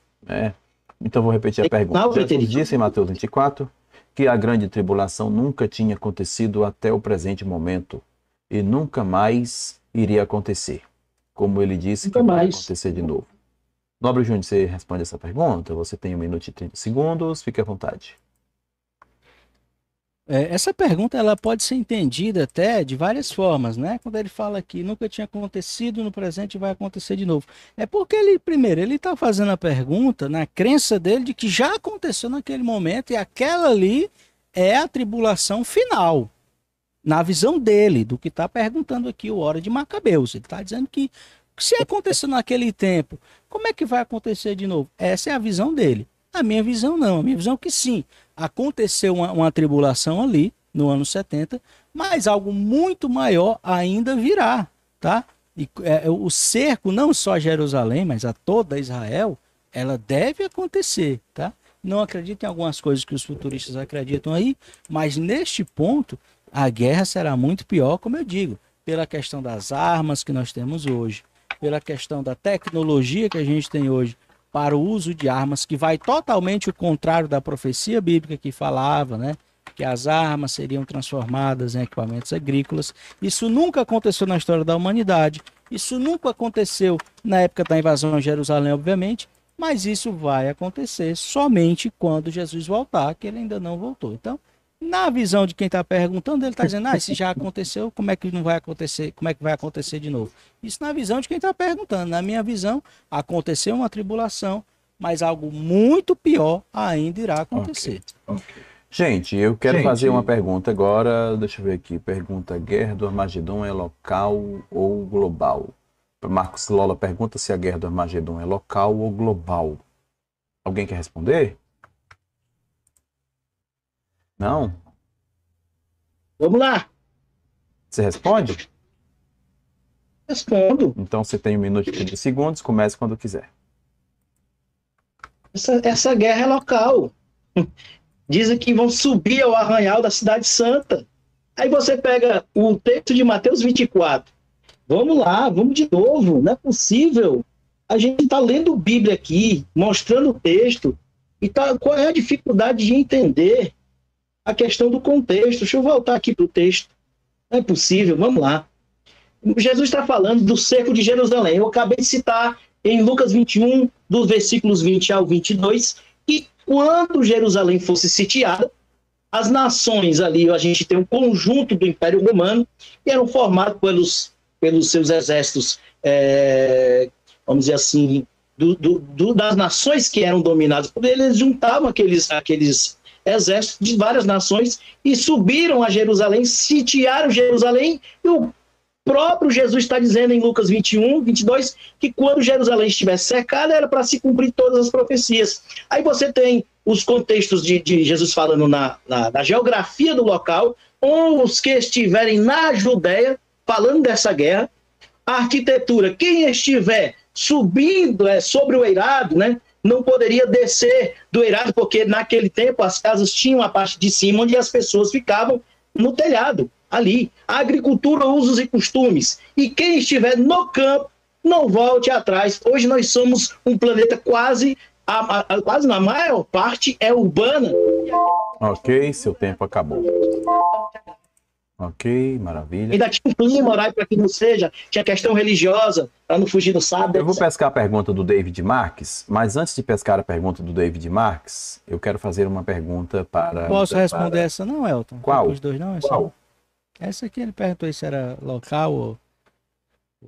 Então vou repetir a pergunta. Jesus disse em Mateus 24 que a grande tribulação nunca tinha acontecido até o presente momento e nunca mais iria acontecer. Como ele disse que vai acontecer de novo. Nobre Júnior, você responde essa pergunta? Você tem 1 minuto e 30 segundos, fique à vontade. Essa pergunta ela pode ser entendida até de várias formas, né? Quando ele fala que nunca tinha acontecido, no presente vai acontecer de novo. É porque ele está fazendo a pergunta na crença dele de que já aconteceu naquele momento e aquela ali é a tribulação final. Na visão dele, do que está perguntando aqui o Hora de Macabeus. Ele está dizendo que se aconteceu naquele tempo, como é que vai acontecer de novo? Essa é a visão dele. A minha visão não. A minha visão é que sim, aconteceu uma tribulação ali no ano 70, mas algo muito maior ainda virá, tá? E o cerco, não só a Jerusalém, mas a toda Israel, ela deve acontecer, tá? Não acredito em algumas coisas que os futuristas acreditam aí, mas neste ponto, a guerra será muito pior, como eu digo, pela questão das armas que nós temos hoje, pela questão da tecnologia que a gente tem hoje, para o uso de armas, que vai totalmente o contrário da profecia bíblica que falava, né? Que as armas seriam transformadas em equipamentos agrícolas. Isso nunca aconteceu na história da humanidade, isso nunca aconteceu na época da invasão a Jerusalém, obviamente, mas isso vai acontecer somente quando Jesus voltar, que ele ainda não voltou. Então, na visão de quem está perguntando, ele está dizendo, se já aconteceu, como é que não vai acontecer? Como é que vai acontecer de novo? Isso na visão de quem está perguntando. Na minha visão, aconteceu uma tribulação, mas algo muito pior ainda irá acontecer. Okay. Gente, eu quero fazer uma pergunta agora. Deixa eu ver aqui. Pergunta: guerra do Armagedon é local ou global? Marcos Lola pergunta se a guerra do Armagedon é local ou global. Alguém quer responder? Não? Vamos lá, Você responde? respondo. Então você tem 1 minuto e 30 segundos, comece quando quiser. Essa guerra é local. Dizem que vão subir ao arraial da Cidade Santa. Aí você pega o texto de Mateus 24. Vamos lá, vamos de novo. Não é possível. A gente está lendo Bíblia aqui, mostrando o texto. E qual é a dificuldade de entender a questão do contexto? Deixa eu voltar aqui para o texto. Não é possível, vamos lá. Jesus está falando do cerco de Jerusalém. Eu acabei de citar em Lucas 21, dos versículos 20 ao 22, que quando Jerusalém fosse sitiada, as nações ali, a gente tem um conjunto do Império Romano, que eram formados pelos seus exércitos, vamos dizer assim, das nações que eram dominadas por ele. Eles juntavam aqueles exércitos de várias nações e subiram a Jerusalém, sitiaram Jerusalém, e o próprio Jesus está dizendo em Lucas 21, 22, que quando Jerusalém estivesse cercada, era para se cumprir todas as profecias. Aí você tem os contextos de Jesus falando na geografia do local, ou os que estiverem na Judéia, falando dessa guerra. A arquitetura, quem estiver subindo sobre o eirado, né, não poderia descer do eirado, porque naquele tempo as casas tinham a parte de cima, onde as pessoas ficavam no telhado. Ali, a agricultura, usos e costumes. E quem estiver no campo, não volte atrás. Hoje nós somos um planeta quase na maior parte é urbana. Ok, seu tempo acabou. Ok, maravilha. Ainda tinha um clima horário para que não seja, tinha questão religiosa, para não fugir do sábado. Eu vou pescar a pergunta do David Marques, mas antes de pescar a pergunta do David Marques, eu quero fazer uma pergunta para... Posso responder essa não, Elton? Qual? Os dois não? Qual? Essa aqui ele perguntou se era local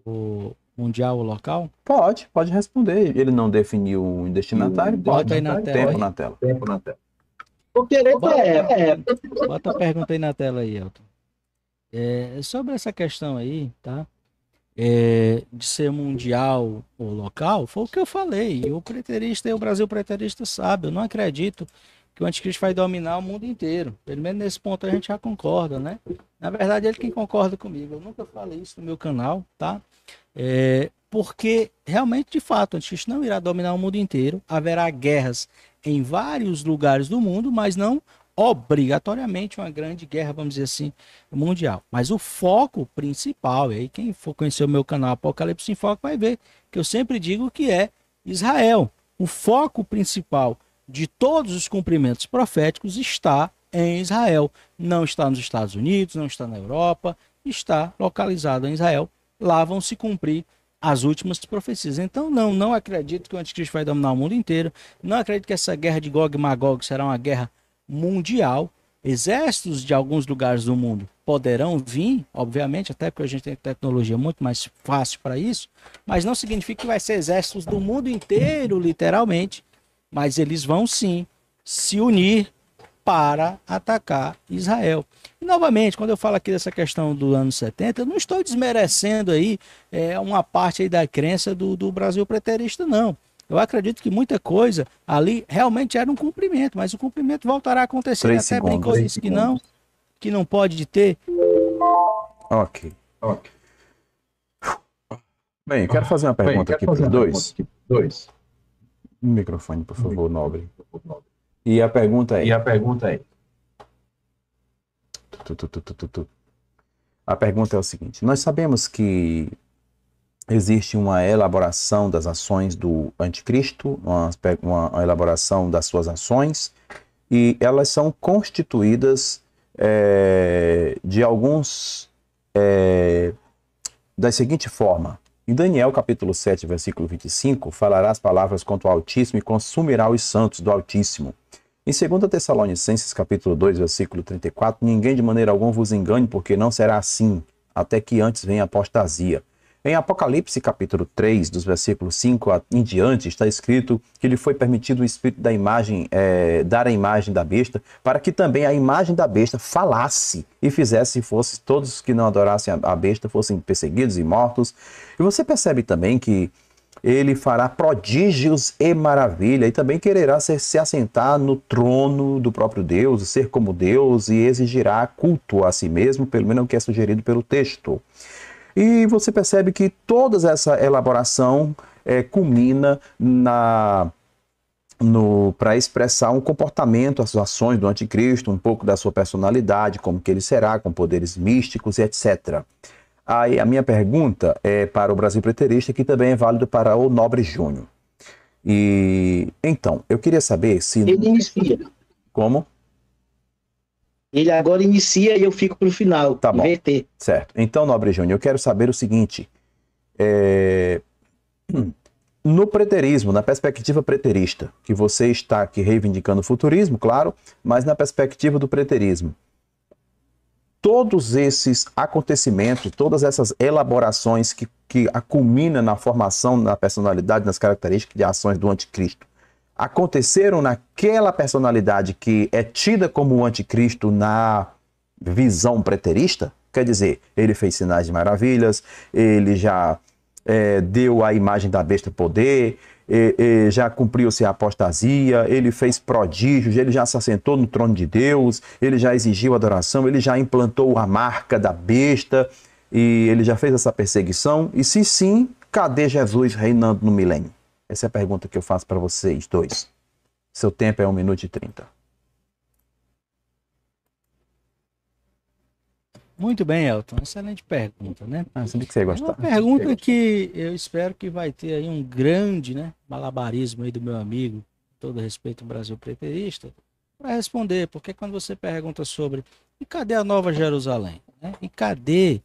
ou mundial ou local. Pode responder. Ele não definiu o destinatário. Bota aí na tela. Tempo Aí. na tela. Bota a pergunta aí na tela aí, Elton. Sobre essa questão aí, tá? De ser mundial ou local, foi o que eu falei. E o preterista e o Brasil preterista sabe. Eu não acredito que o anticristo vai dominar o mundo inteiro. Pelo menos nesse ponto a gente já concorda, né? Na verdade, ele quem concorda comigo. Eu nunca falei isso no meu canal, tá? Porque realmente, de fato, o anticristo não irá dominar o mundo inteiro. Haverá guerras em vários lugares do mundo, mas não obrigatoriamente uma grande guerra, vamos dizer assim, mundial. Mas o foco principal, e aí quem for conhecer o meu canal Apocalipse em Foco vai ver que eu sempre digo que é Israel. O foco principal de todos os cumprimentos proféticos está em Israel. Não está nos Estados Unidos, não está na Europa, está localizado em Israel. Lá vão se cumprir as últimas profecias. Então, não acredito que o anticristo vai dominar o mundo inteiro. Não acredito que essa guerra de Gog e Magog será uma guerra mundial. Exércitos de alguns lugares do mundo poderão vir, obviamente, até porque a gente tem tecnologia muito mais fácil para isso, mas não significa que vai ser exércitos do mundo inteiro, literalmente, mas eles vão sim se unir para atacar Israel. E, novamente, quando eu falo aqui dessa questão do ano 70, eu não estou desmerecendo aí uma parte aí da crença do Brasil preterista, não. Eu acredito que muita coisa ali realmente era um cumprimento, mas o cumprimento voltará a acontecer. Até bem coisas que não pode ter. Ok. Bem, eu quero fazer uma pergunta aqui para os dois. Um microfone, por favor, nobre. E a pergunta é... A pergunta é o seguinte: nós sabemos que existe uma elaboração das ações do anticristo, uma elaboração das suas ações, e elas são constituídas de alguns... da seguinte forma: em Daniel capítulo 7, versículo 25, falará as palavras contra o Altíssimo e consumirá os santos do Altíssimo. Em 2 Tessalonicenses capítulo 2, versículo 34, ninguém de maneira alguma vos engane, porque não será assim, até que antes venha a apostasia. Em Apocalipse capítulo 3, dos versículos 5 em diante, está escrito que lhe foi permitido o espírito da imagem, dar a imagem da besta, para que também a imagem da besta falasse e fizesse, fosse todos que não adorassem a besta fossem perseguidos e mortos. E você percebe também que ele fará prodígios e maravilha, e também quererá se assentar no trono do próprio Deus, ser como Deus, e exigirá culto a si mesmo, pelo menos o que é sugerido pelo texto. E você percebe que toda essa elaboração culmina para expressar um comportamento, as ações do anticristo, um pouco da sua personalidade, como que ele será, com poderes místicos e etc. Aí a minha pergunta é para o Brasil Preterista, que também é válido para o Nobre Júnior. E então, eu queria saber se... Ele inicia. Como? Ele agora inicia e eu fico para o final. Tá bom. Inverter. Certo. Então, Nobre Júnior, eu quero saber o seguinte. No preterismo, na perspectiva preterista, que você está aqui reivindicando o futurismo, claro, mas na perspectiva do preterismo, todos esses acontecimentos, todas essas elaborações que culminam na formação da personalidade, nas características de ações do anticristo, aconteceram naquela personalidade que é tida como o anticristo na visão preterista? Quer dizer, ele fez sinais de maravilhas, ele já deu à imagem da besta poder, já cumpriu-se a apostasia, ele fez prodígios, ele já se assentou no trono de Deus, ele já exigiu adoração, ele já implantou a marca da besta, e ele já fez essa perseguição? E se sim, cadê Jesus reinando no milênio? Essa é a pergunta que eu faço para vocês dois. Seu tempo é 1 minuto e 30. Muito bem, Elton. Excelente pergunta, né? Sabia que você ia É gostar. uma pergunta que eu espero que vai ter aí um grande, né, malabarismo aí do meu amigo, todo respeito ao Brasil Preterista, para responder. Porque quando você pergunta sobre e cadê a Nova Jerusalém? Né? E cadê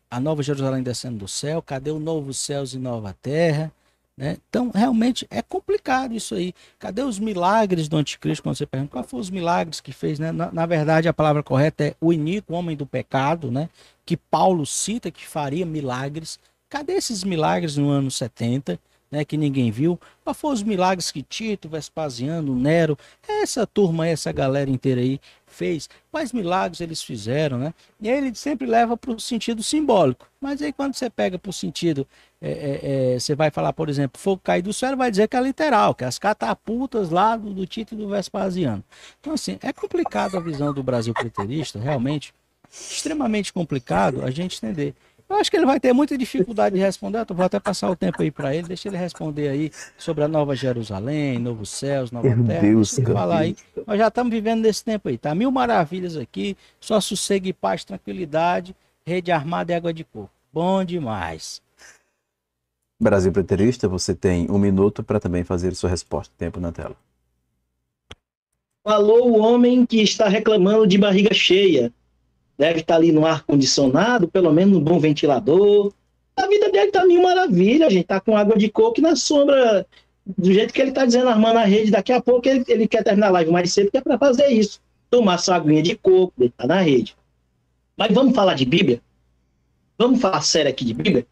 a Nova Jerusalém descendo do céu? Cadê o novo céus e nova terra? Né? Então, realmente é complicado isso aí. Cadê os milagres do anticristo? Quando você pergunta quais foram os milagres que fez, né? Na verdade, a palavra correta é o iníquo, homem do pecado, né? Que Paulo cita que faria milagres. Cadê esses milagres no ano 70, né? Que ninguém viu? Quais foram os milagres que Tito, Vespasiano, Nero, essa turma, essa galera inteira aí fez? Quais milagres eles fizeram, né? E aí ele sempre leva para o sentido simbólico. Mas aí quando você pega para o sentido, você vai falar, por exemplo, fogo cair do céu, vai dizer que é literal, que é as catapultas lá do Tito e do Vespasiano. Então, assim, é complicado a visão do Brasil preterista, realmente, extremamente complicado a gente entender. Eu acho que ele vai ter muita dificuldade de responder. Eu vou até passar o tempo aí para ele, deixa ele responder aí sobre a Nova Jerusalém, novos céus, nova terra. Deus, Deixa ele falar aí. Nós já estamos vivendo nesse tempo aí, tá? 1000 maravilhas aqui, só sossego e paz, tranquilidade, rede armada e água de coco. Bom demais. Brasil Preterista, você tem 1 minuto para também fazer sua resposta. Tempo na tela. Falou o homem que está reclamando de barriga cheia. Deve estar ali no ar-condicionado, pelo menos no bom ventilador. A vida dele está 1000 maravilha, gente. Está com água de coco e na sombra, do jeito que ele está dizendo, armando a rede. Daqui a pouco ele quer terminar a live mais cedo, que é para fazer isso. Tomar sua aguinha de coco, deitar na rede. Mas vamos falar de Bíblia? Vamos falar sério aqui de Bíblia?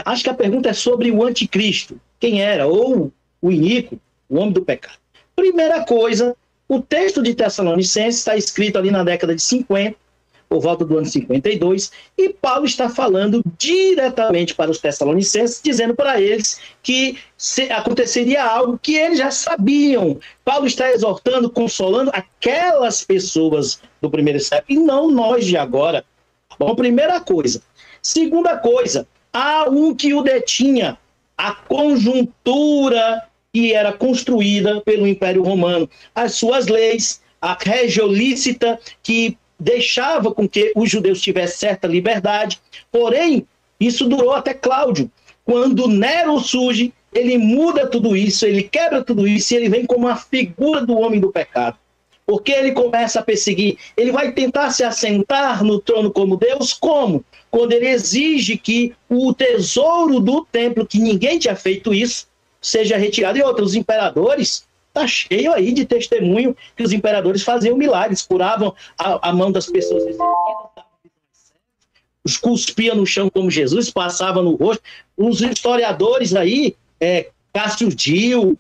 Acho que a pergunta é sobre o anticristo. Quem era? Ou o iníquo, o homem do pecado. Primeira coisa, o texto de Tessalonicenses está escrito ali na década de 50, por volta do ano 52, e Paulo está falando diretamente para os Tessalonicenses, dizendo para eles que aconteceria algo que eles já sabiam. Paulo está exortando, consolando aquelas pessoas do primeiro século, e não nós de agora. Bom, primeira coisa. Segunda coisa, há um que o detinha, a conjuntura que era construída pelo Império Romano, as suas leis, a regio lícita que deixava com que os judeus tivessem certa liberdade, porém, isso durou até Cláudio. Quando Nero surge, ele muda tudo isso, ele quebra tudo isso, e ele vem como uma figura do homem do pecado. Porque ele começa a perseguir, ele vai tentar se assentar no trono como Deus, como? Quando ele exige que o tesouro do templo, que ninguém tinha feito isso, seja retirado. E outros imperadores, está cheio aí de testemunho que os imperadores faziam milagres, curavam a mão das pessoas. cuspia no chão como Jesus, passava no rosto. Os historiadores aí, Cássio Dio,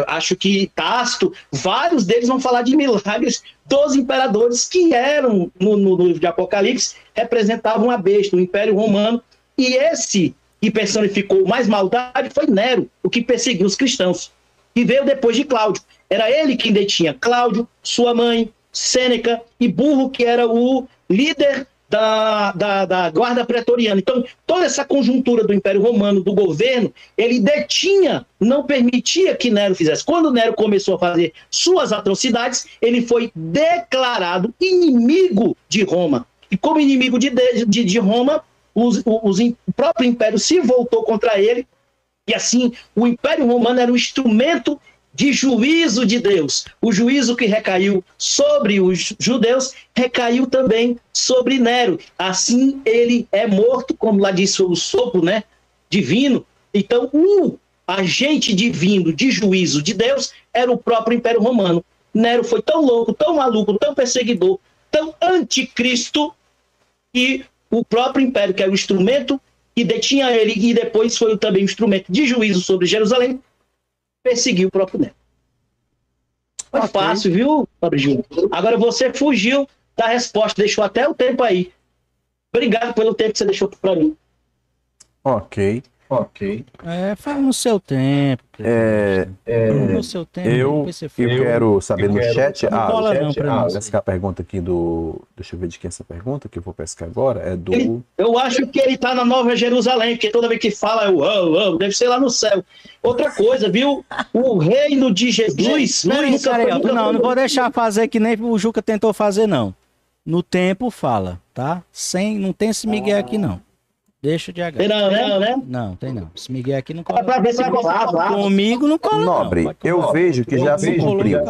acho que Tácito, vários deles vão falar de milagres dos imperadores que eram, no livro de Apocalipse, representavam a besta, o Império Romano, e esse que personificou mais maldade foi Nero, o que perseguiu os cristãos, que veio depois de Cláudio. Era ele quem detinha Cláudio, sua mãe, Sêneca e Burro, que era o líder da guarda pretoriana. Então, toda essa conjuntura do Império Romano, do governo, ele detinha, não permitia que Nero fizesse. Quando Nero começou a fazer suas atrocidades, ele foi declarado inimigo de Roma. E como inimigo de Roma, o próprio Império se voltou contra ele, e assim, o Império Romano era um instrumento de juízo de Deus. O juízo que recaiu sobre os judeus recaiu também sobre Nero. Assim, ele é morto, como lá disse o sopro, né, divino. Então, o agente divino de juízo de Deus era o próprio Império Romano. Nero foi tão louco, tão maluco, tão perseguidor, tão anticristo, que o próprio Império, que era o instrumento que detinha ele, e depois foi também um instrumento de juízo sobre Jerusalém, perseguiu o próprio Nero. Foi fácil, viu, Fabrício? Agora você fugiu da resposta, deixou até o tempo aí. Obrigado pelo tempo que você deixou para mim. Ok. Fala no seu tempo. No seu tempo. Eu quero saber no chat. Essa pergunta aqui do. Deixa eu ver de quem é essa pergunta que eu vou pescar agora. É do. Eu acho que ele tá na Nova Jerusalém, porque toda vez que fala deve ser lá no céu. Outra coisa, viu? O reino de Jesus. Não vou deixar fazer que nem o Juca tentou fazer, não. No tempo fala, tá? Não tem esse Miguel aqui, não. Deixa de H. Não, tem não. Esse Miguel aqui não cola. Comigo não cola. Nobre, eu vejo que já se cumpriu.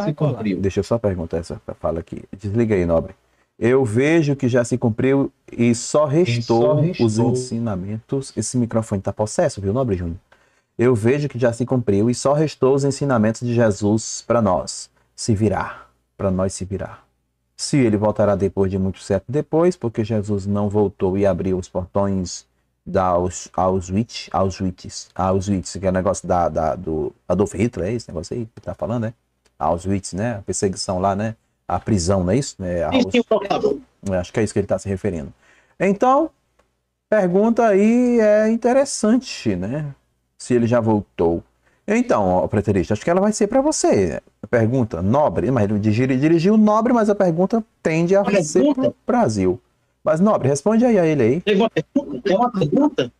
Deixa eu só perguntar essa fala aqui. Desliga aí, Nobre. Eu vejo que já se cumpriu e só restou os ensinamentos. Esse microfone tá possesso, viu, Nobre Júnior? Eu vejo que já se cumpriu e só restou os ensinamentos de Jesus para nós se virar. Para nós se virar. Se ele voltará depois de muito século depois, porque Jesus não voltou e abriu os portões da Auschwitz, que é o negócio do Adolf Hitler, é esse negócio aí que tá falando, né? Auschwitz, né? A perseguição lá, né? A prisão, não é isso? Acho que é isso que ele está se referindo. Então, pergunta aí é interessante, né? Se ele já voltou. Então, ó, preterista, acho que ela vai ser para você. A pergunta, Nobre, mas ele dirigiu Nobre, mas a pergunta tende a ser para o Brasil. Mas, Nobre, responde aí a ele aí. Tem uma pergunta?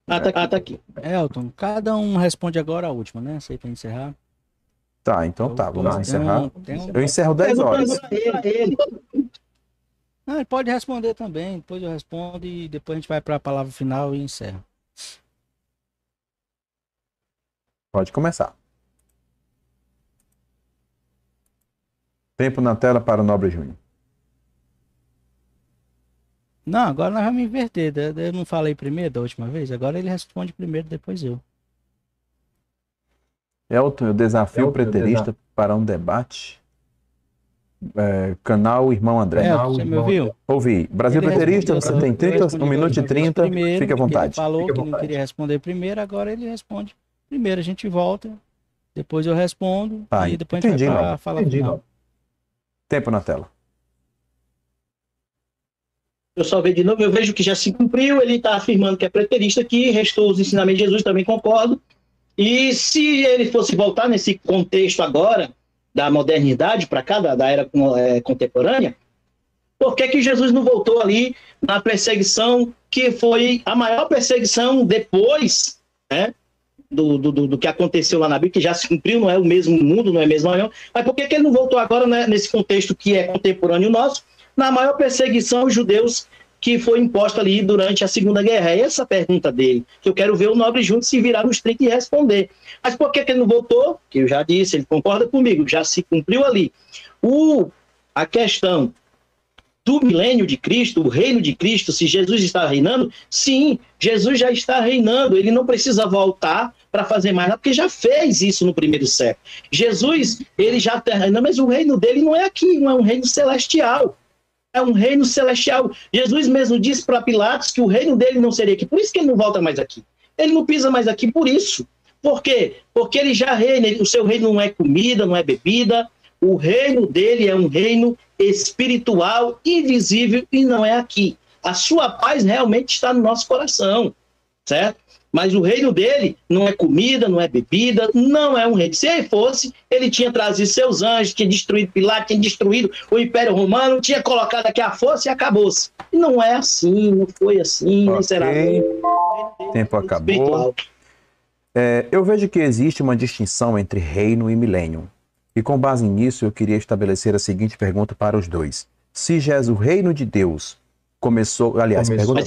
Tá aqui. Elton, cada um responde agora a última, né? Aceita encerrar? Tá, então tá, vamos encerrar. Eu encerro 10 horas. Não, ele pode responder também, depois eu respondo e depois a gente vai para a palavra final e encerra. Pode começar. Tempo na tela para o Nobre Júnior. Não, agora nós vamos inverter. Eu não falei primeiro da última vez, agora ele responde primeiro, depois eu. Elton, eu desafio o preterista para um debate. Canal Irmão André. Você me ouviu? Ouvi. Brasil Preterista, você tem 1 minuto e 30. Fique à vontade. Ele falou que não queria responder primeiro, agora ele responde primeiro. A gente volta, depois eu respondo, e depois a gente vai para falar final. Tempo na tela. Eu só vejo de novo, eu vejo que já se cumpriu, ele está afirmando que é preterista aqui, restou os ensinamentos de Jesus, também concordo. E se ele fosse voltar nesse contexto agora, da modernidade para cá, da era contemporânea, por que Jesus não voltou ali na perseguição, que foi a maior perseguição depois, né, do que aconteceu lá na Bíblia, que já se cumpriu, não é o mesmo mundo, não é a mesma reunião, mas por que ele não voltou agora, né, nesse contexto que é contemporâneo nosso, na maior perseguição aos judeus que foi imposta ali durante a Segunda Guerra? É essa a pergunta dele, que eu quero ver o Nobre Júnior se virar nos 30 e responder. Mas por que ele não voltou? Que eu já disse, ele concorda comigo, já se cumpriu ali. A questão do milênio de Cristo, o reino de Cristo, se Jesus está reinando, sim, Jesus já está reinando, ele não precisa voltar para fazer mais nada, porque já fez isso no primeiro século. Jesus, ele já está reinando, mas o reino dele não é aqui, não é um reino celestial. é um reino celestial. Jesus mesmo disse para Pilatos que o reino dele não seria aqui. Por isso que ele não volta mais aqui. Ele não pisa mais aqui por isso. Por quê? Porque ele já reina. O seu reino não é comida, não é bebida. O reino dele é um reino espiritual, invisível, e não é aqui. A sua paz realmente está no nosso coração, certo? Mas o reino dele não é comida, não é bebida, não é um reino. Se ele fosse, ele tinha trazido seus anjos, tinha destruído Pilatos, tinha destruído o Império Romano, tinha colocado aqui a força e acabou-se. E não é assim, não foi assim, nem será assim. Tempo acabou. Eu vejo que existe uma distinção entre reino e milênio. E com base nisso, eu queria estabelecer a seguinte pergunta para os dois. Se o reino de Deus começou... Aliás, pergunta...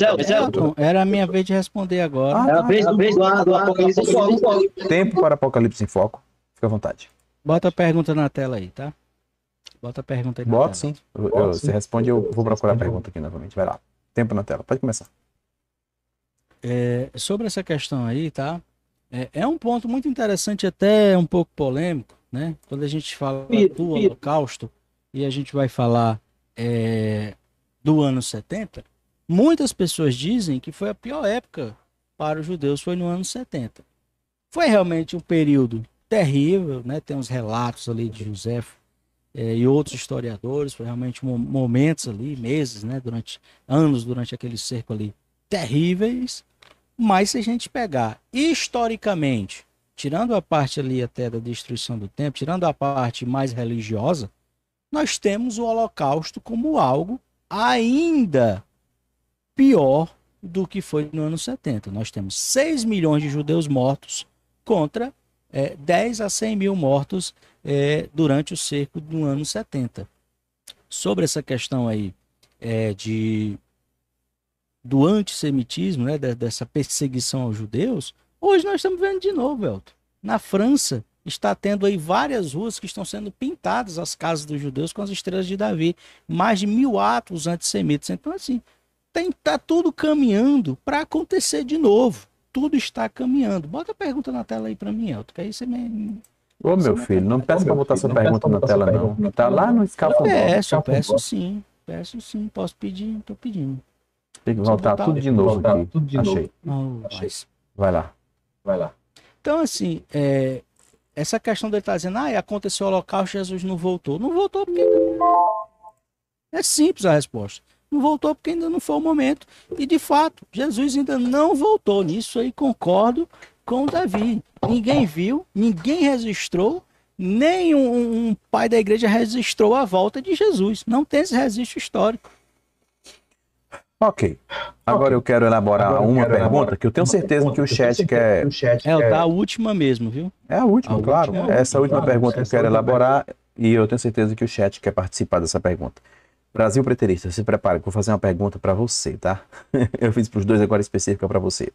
Era a minha vez de responder agora. Era a vez do Apocalipse em Foco. Tempo para Apocalipse em Foco. Fica à vontade. Bota a pergunta na tela aí, tá? Bota a pergunta aí na Bota, tela. sim. Você responde, eu vou procurar a pergunta aqui novamente. Vai lá. Tempo na tela. Pode começar. Sobre essa questão aí, tá? É um ponto muito interessante, até um pouco polêmico, né? Quando a gente fala do Holocausto e a gente vai falar do ano 70, muitas pessoas dizem que foi a pior época para os judeus, foi no ano 70. Foi realmente um período terrível, né? Tem uns relatos ali de José e outros historiadores, foi realmente momentos ali, meses, né? Anos durante aquele cerco ali, terríveis. Mas se a gente pegar historicamente, tirando a parte ali até da destruição do templo, tirando a parte mais religiosa, nós temos o Holocausto como algo ainda pior do que foi no ano 70. Nós temos 6 milhões de judeus mortos contra 10 a 100 mil mortos durante o cerco do ano 70. Sobre essa questão aí do antissemitismo, né, dessa perseguição aos judeus, hoje nós estamos vendo de novo, Elton. Na França, está tendo aí várias ruas que estão sendo pintadas as casas dos judeus com as estrelas de Davi. Mais de 1000 atos antissemitas. Então, assim, tá tudo caminhando para acontecer de novo. Tudo está caminhando. Bota a pergunta na tela aí para mim, Elton, que aí você me... Ô, meu filho, não peça para botar essa pergunta na tela, não. Tá lá no escafandro. Peço sim. Posso pedir, tô pedindo. Tem que voltar tudo de novo aqui. Achei. Vai lá. Então, assim, essa questão dele estar dizendo, aconteceu o Holocausto, Jesus não voltou. Não voltou porque... É simples a resposta. Não voltou porque ainda não foi o momento. E, de fato, Jesus ainda não voltou. Nisso aí concordo com o Davi. Ninguém viu, ninguém registrou, nem um pai da igreja registrou a volta de Jesus. Não tem esse registro histórico. Ok. Agora eu quero elaborar uma pergunta que eu tenho certeza que o chat quer... Tá a última mesmo, viu? É a última, claro. Essa última pergunta que eu quero elaborar e eu tenho certeza que o chat quer participar dessa pergunta. Brasil Preterista, se prepare que eu vou fazer uma pergunta para você, tá? Eu fiz para os dois, agora específica para você.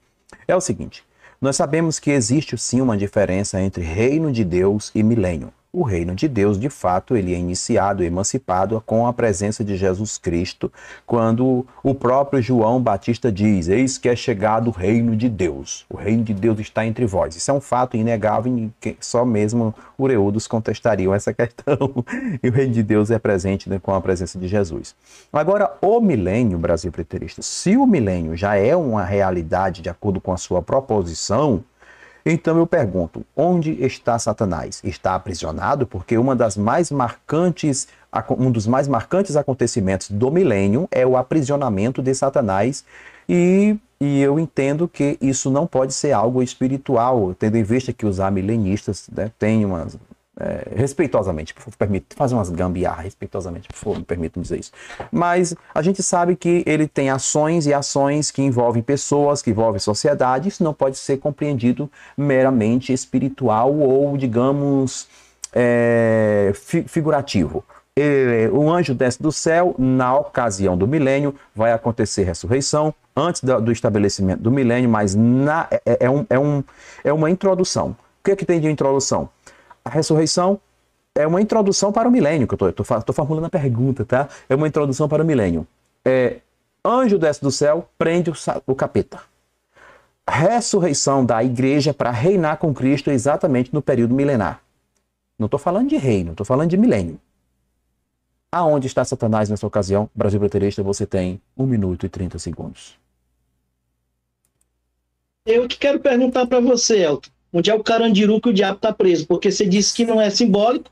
É o seguinte, nós sabemos que existe sim uma diferença entre reino de Deus e milênio. O reino de Deus, de fato, ele é iniciado, emancipado com a presença de Jesus Cristo, quando o próprio João Batista diz, eis que é chegado o reino de Deus. O reino de Deus está entre vós. Isso é um fato inegável e só mesmo oreudos contestariam essa questão. E o reino de Deus é presente, né, com a presença de Jesus. Agora, o milênio, Brasil Preterista, se o milênio já é uma realidade de acordo com a sua proposição, então eu pergunto, onde está Satanás? Está aprisionado? Porque um dos mais marcantes acontecimentos do milênio é o aprisionamento de Satanás e eu entendo que isso não pode ser algo espiritual, tendo em vista que os amilenistas, né, têm umas... respeitosamente, fazer umas gambiarras, respeitosamente, por favor, me permitam dizer isso. Mas a gente sabe que ele tem ações e ações que envolvem pessoas, que envolvem sociedade, isso não pode ser compreendido meramente espiritual ou, digamos, figurativo. O anjo desce do céu, na ocasião do milênio, vai acontecer ressurreição, antes do estabelecimento do milênio, mas é uma introdução. O que é que tem de introdução? A ressurreição é uma introdução para o milênio, que eu estou formulando a pergunta, tá? É uma introdução para o milênio. Anjo desce do céu, prende o capeta. Ressurreição da igreja para reinar com Cristo exatamente no período milenar. Não estou falando de reino, estou falando de milênio. Aonde está Satanás nessa ocasião? Brasil Preterista, você tem 1 minuto e 30 segundos. Eu que quero perguntar para você, Elton, onde é o Carandiru que o diabo está preso? Porque você disse que não é simbólico,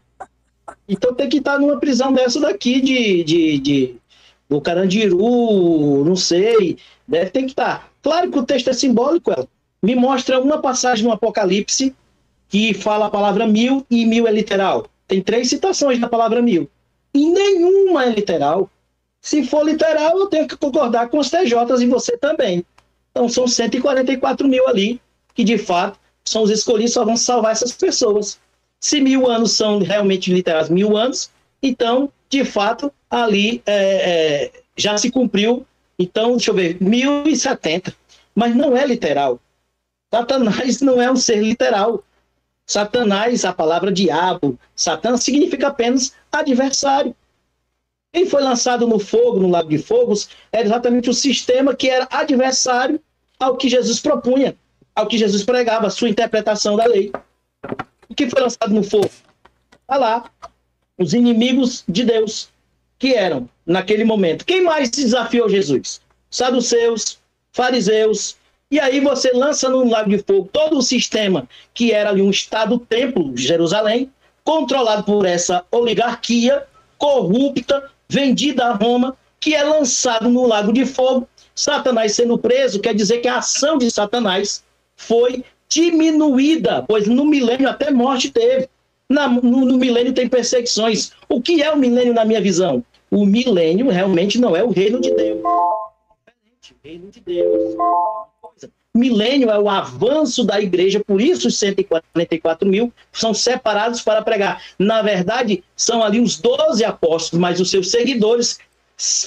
então tem que estar numa prisão dessa daqui, do Carandiru, não sei, deve ter que estar. Claro que o texto é simbólico, Elton. Me mostra uma passagem no Apocalipse que fala a palavra 1000 e 1000 é literal. Tem 3 citações da palavra 1000. E nenhuma é literal. Se for literal, eu tenho que concordar com os TJs e você também. Então são 144 mil ali, que de fato são os escolhidos, só vão salvar essas pessoas. Se 1000 anos são realmente literais 1000 anos, então, de fato, ali já se cumpriu. Então, deixa eu ver, 1070. Mas não é literal. Satanás não é um ser literal. Satanás, a palavra diabo, Satã significa apenas adversário. Quem foi lançado no fogo, no lago de fogos, era exatamente o sistema que era adversário ao que Jesus propunha, ao que Jesus pregava, a sua interpretação da lei. O que foi lançado no fogo? Está lá, os inimigos de Deus, que eram, naquele momento. Quem mais desafiou Jesus? Saduceus, fariseus. E aí você lança no lago de fogo todo o sistema que era ali um Estado-templo de Jerusalém, controlado por essa oligarquia corrupta, vendida a Roma, que é lançado no lago de fogo. Satanás sendo preso, quer dizer que a ação de Satanás foi diminuída, pois no milênio até morte teve. No milênio tem perseguições. O que é o milênio na minha visão? O milênio realmente não é o reino de Deus. O reino de Deus. Milênio é o avanço da igreja, por isso os 144 mil são separados para pregar. Na verdade, são ali os 12 apóstolos, mas os seus seguidores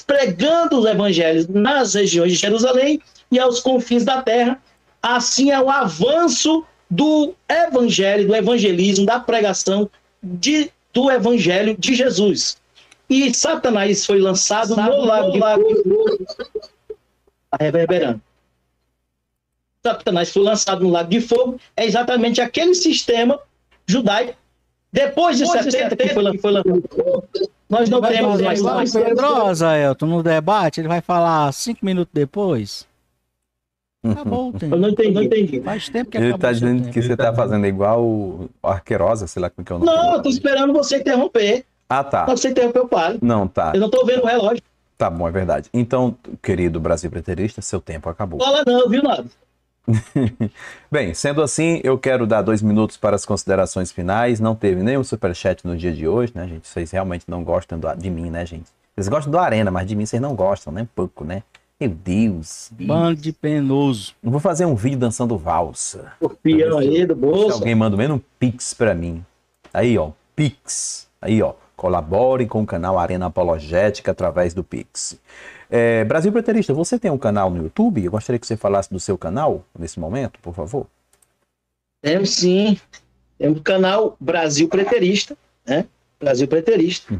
pregando os evangelhos nas regiões de Jerusalém e aos confins da terra. Assim é o avanço do evangelho, do evangelismo, da pregação do evangelho de Jesus. E Satanás foi lançado no lago de fogo, reverberando. Satanás foi lançado no lago de fogo, é exatamente aquele sistema judaico. Depois de 70 que foi lançado, nós não temos mais. Pedrosa, Elton, no debate, ele vai falar 5 minutos depois. Acabou o tempo. Eu não entendi. Faz tempo que Ele acabou. está dizendo que você está fazendo igual o Arquerosa, sei lá como que é o nome. Não, eu estou esperando você interromper. Ah, tá. Você interrompeu, eu paro. Não, tá. Eu não estou vendo o relógio. Tá bom, é verdade. Então, querido Brasil Preterista, seu tempo acabou. Fala não, viu, nada. Bem, sendo assim, eu quero dar 2 minutos para as considerações finais. Não teve nenhum superchat no dia de hoje, né, gente? Vocês realmente não gostam de mim, né, gente? Vocês gostam do Arena, mas de mim vocês não gostam, nem pouco, né? Meu Deus. Bando de penoso. Eu vou fazer um vídeo dançando valsa. O peão aí do Se bolso. alguém manda menos um Pix pra mim. Aí, ó, Pix. Aí, ó, colabore com o canal Arena Apologética através do Pix. Brasil Preterista, você tem um canal no YouTube? Eu gostaria que você falasse do seu canal nesse momento, por favor. Temos sim. Temos o canal Brasil Preterista, né? Brasil Preterista.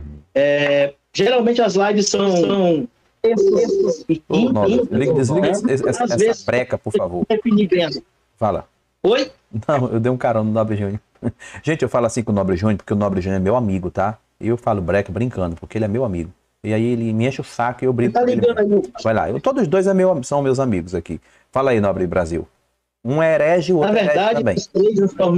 Geralmente as lives são desliga essa preca, por favor. Fala. Oi? Não, eu dei um carão no Nobre Júnior. Gente, eu falo assim com o Nobre Júnior porque o Nobre Júnior é meu amigo, tá? Eu falo breca brincando, porque ele é meu amigo. E aí ele me enche o saco e eu brinco com ele. Vai lá, todos os dois são meus amigos aqui. Fala aí, Nobre Brasil. Um herege e o outro herege também. Na verdade, os três estão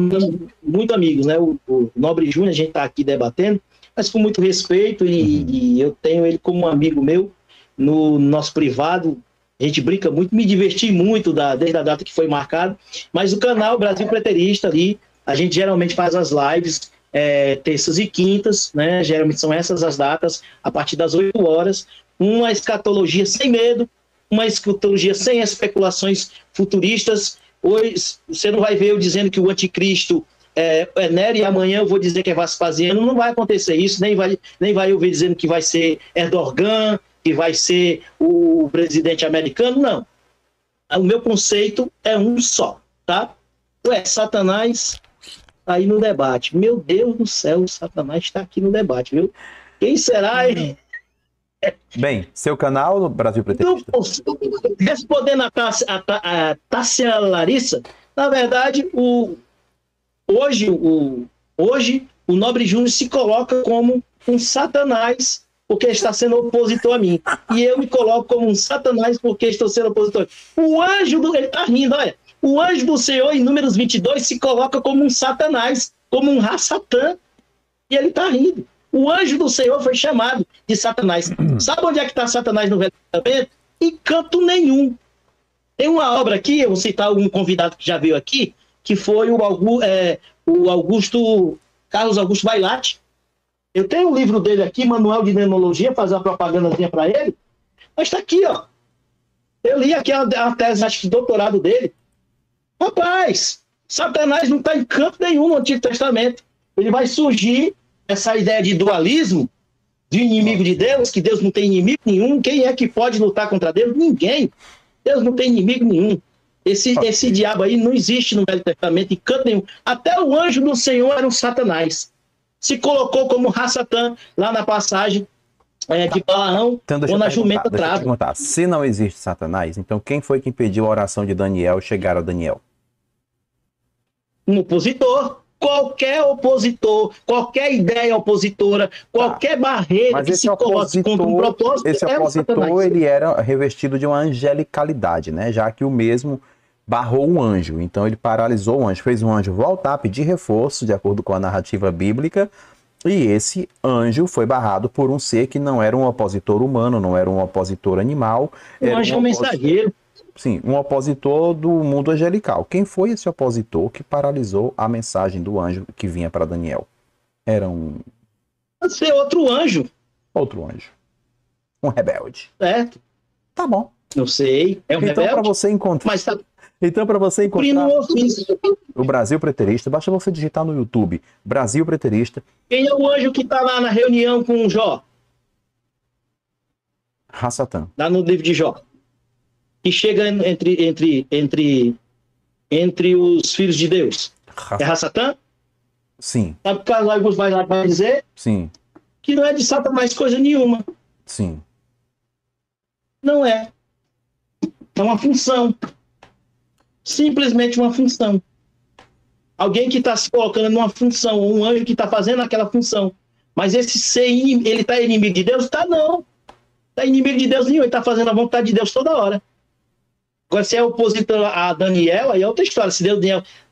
muito amigos, né? O Nobre Júnior, a gente está aqui debatendo, mas com muito respeito e eu tenho ele como um amigo meu no nosso privado. A gente brinca muito, me diverti muito desde a data que foi marcada. Mas o canal Brasil Preterista ali, a gente geralmente faz as lives terças e quintas, né? Geralmente são essas as datas, a partir das 8 horas. Uma escatologia sem medo, uma escatologia sem especulações futuristas. Hoje você não vai ver eu dizendo que o anticristo é Nero e amanhã eu vou dizer que é Vespasiano. Não vai acontecer isso, nem vai eu ver dizendo que vai ser Erdogan, que vai ser o presidente americano, não. O meu conceito é um só, tá? Satanás aí no debate. Meu Deus do céu, o Satanás está aqui no debate, viu? Quem será? Bem, seu canal no Brasil Preterista. Respondendo a Tássia Larissa, na verdade, hoje o Nobre Júnior se coloca como um Satanás porque está sendo opositor a mim. E eu me coloco como um Satanás porque estou sendo opositor. O anjo do... Ele está rindo, olha. O anjo do Senhor, em Números 22, se coloca como um Satanás, como um Ra-Satã. E ele está rindo. O anjo do Senhor foi chamado de Satanás. Sabe onde é que está Satanás no Velho Testamento? Em canto nenhum. Tem uma obra aqui, eu vou citar um convidado que já veio aqui, que foi o Carlos Augusto Vailate. Eu tenho o livro dele aqui, Manual de Nenologia, fazer uma propagandazinha para ele. Mas está aqui, ó. Eu li aqui a tese, acho que doutorado dele. Rapaz, Satanás não está em canto nenhum no Antigo Testamento. Ele vai surgir essa ideia de dualismo, de inimigo de Deus, que Deus não tem inimigo nenhum. Quem é que pode lutar contra Deus? Ninguém. Deus não tem inimigo nenhum. Esse diabo aí não existe no Velho Testamento em canto nenhum. Até o anjo do Senhor era um Satanás. Se colocou como Ra-Satã lá na passagem de Balaão, Então, quando a jumenta trava. Se não existe Satanás, então quem foi que impediu a oração de Daniel chegar a Daniel? Um opositor. Qualquer opositor, qualquer ideia opositora, qualquer barreira Mas que esse se coloque contra um propósito, esse opositor, ele era revestido de uma angelicalidade, né? Já que o mesmo barrou um anjo. Então ele paralisou o anjo, fez um anjo voltar a pedir reforço, de acordo com a narrativa bíblica, e esse anjo foi barrado por um ser que não era um opositor humano, não era um opositor animal. Um anjo é um mensageiro. Sim, um opositor do mundo angelical. Quem foi esse opositor que paralisou a mensagem do anjo que vinha para Daniel? Era um... Pode ser outro anjo. Outro anjo. Um rebelde. Certo? Tá bom. Não sei. É um Então, rebelde. para você encontrar... Mas tá Então, para você cumprindo encontrar um ofício. o Brasil Preterista, basta você digitar no YouTube Brasil Preterista. Quem é o anjo que está lá na reunião com o Jó? Ra-Satã. Lá no livro de Jó. Que chega entre os filhos de Deus. É Ra-Satã? Sim, Sabe o que Carlos Augusto vai dizer? sim, Que não é de Satanás coisa nenhuma. sim. Não é. É uma função. Simplesmente uma função. Alguém que está se colocando numa função, ou um anjo que está fazendo aquela função. Mas esse ser, ele está inimigo de Deus? Tá, não. Está inimigo de Deus nenhum, ele está fazendo a vontade de Deus toda hora. Agora, se é opositor a Daniel, aí é outra história. Se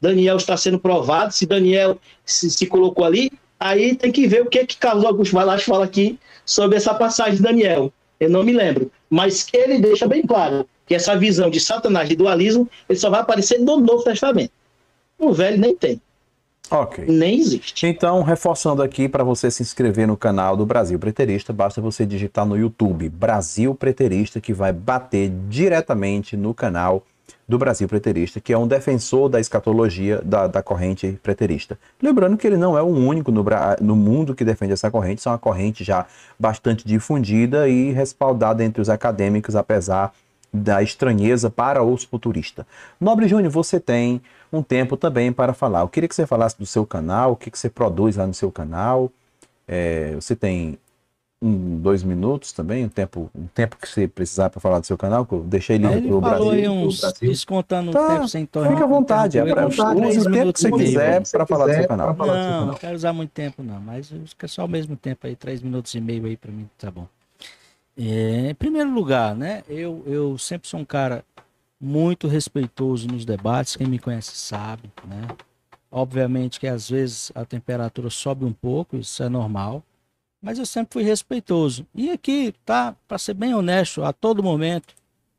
Daniel está sendo provado, se Daniel se colocou ali, aí tem que ver o que Carlos Augusto Vailate fala aqui sobre essa passagem de Daniel. Eu não me lembro. Mas ele deixa bem claro que essa visão de Satanás, de dualismo, ele só vai aparecer no Novo Testamento. O Velho nem tem. Ok. Nem existe. Então, reforçando aqui, para você se inscrever no canal do Brasil Preterista, basta você digitar no YouTube Brasil Preterista, que vai bater diretamente no canal do Brasil Preterista, que é um defensor da escatologia da corrente preterista. Lembrando que ele não é o único no mundo que defende essa corrente, é uma corrente já bastante difundida e respaldada entre os acadêmicos, apesar da estranheza para os futuristas. Nobre Júnior, você tem um tempo também para falar. Eu queria que você falasse do seu canal, o que você produz lá no seu canal. Você tem 2 minutos também, um tempo que você precisar para falar do seu canal, que eu deixei livre para o Brasil. Ele falou aí uns, descontando o tempo sem tornar. Fica à vontade, use o tempo que você quiser para falar do seu canal. Não, não quero usar muito tempo não, mas só o mesmo tempo aí, 3 minutos e meio aí para mim, tá bom. Em primeiro lugar, né, eu sempre sou um cara muito respeitoso nos debates, quem me conhece sabe, né? Obviamente que às vezes a temperatura sobe um pouco, isso é normal, mas eu sempre fui respeitoso. E aqui, tá, para ser bem honesto, a todo momento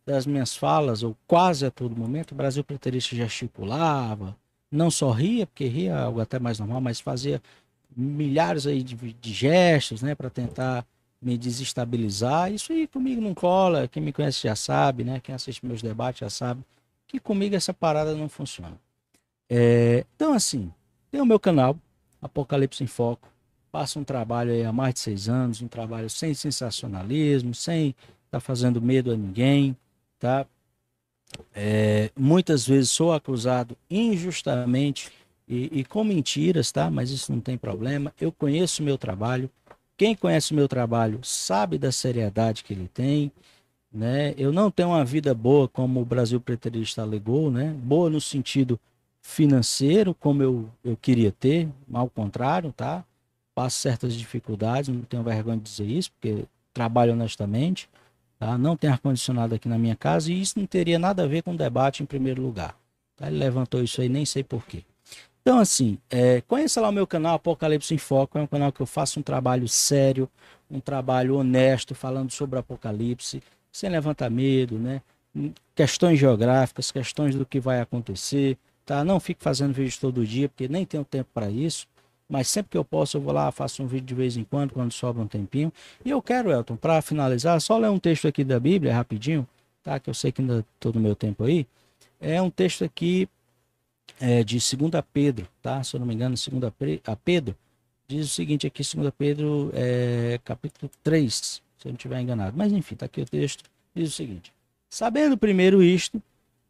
das minhas falas, ou quase a todo momento, o Brasil Preterista gesticulava, não só ria, porque ria é algo até mais normal, mas fazia milhares aí de gestos, né, para tentar me desestabilizar. Isso aí comigo não cola, quem me conhece já sabe, né? Quem assiste meus debates já sabe que comigo essa parada não funciona. Então assim, tem o meu canal, Apocalipse em Foco, faço um trabalho aí há mais de 6 anos, um trabalho sem sensacionalismo, sem estar fazendo medo a ninguém, tá? Muitas vezes sou acusado injustamente e com mentiras, tá? Mas isso não tem problema, eu conheço o meu trabalho. Quem conhece o meu trabalho sabe da seriedade que ele tem, né? Eu não tenho uma vida boa, como o Brasil Preterista alegou, né? Boa no sentido financeiro, como eu queria ter, ao contrário, tá? passo certas dificuldades, não tenho vergonha de dizer isso, porque trabalho honestamente, tá? Não tem ar-condicionado aqui na minha casa e isso não teria nada a ver com o debate em primeiro lugar. Tá? Ele levantou isso aí, nem sei porquê. Então, assim, conheça lá o meu canal, Apocalipse em Foco, é um canal que eu faço um trabalho sério, um trabalho honesto, falando sobre Apocalipse, sem levantar medo, né? Questões geográficas, questões do que vai acontecer, tá? Não fico fazendo vídeo todo dia, porque nem tenho tempo para isso, mas sempre que eu posso eu vou lá, faço um vídeo de vez em quando sobra um tempinho. E eu quero, Elton, para finalizar, só ler um texto aqui da Bíblia, rapidinho, tá? Que eu sei que ainda estou no meu tempo aí. É um texto aqui de 2 Pedro, tá? Se eu não me engano, 2 Pedro, diz o seguinte aqui, 2 Pedro, capítulo 3, se eu não estiver enganado. Mas enfim, tá aqui o texto, diz o seguinte: sabendo primeiro isto,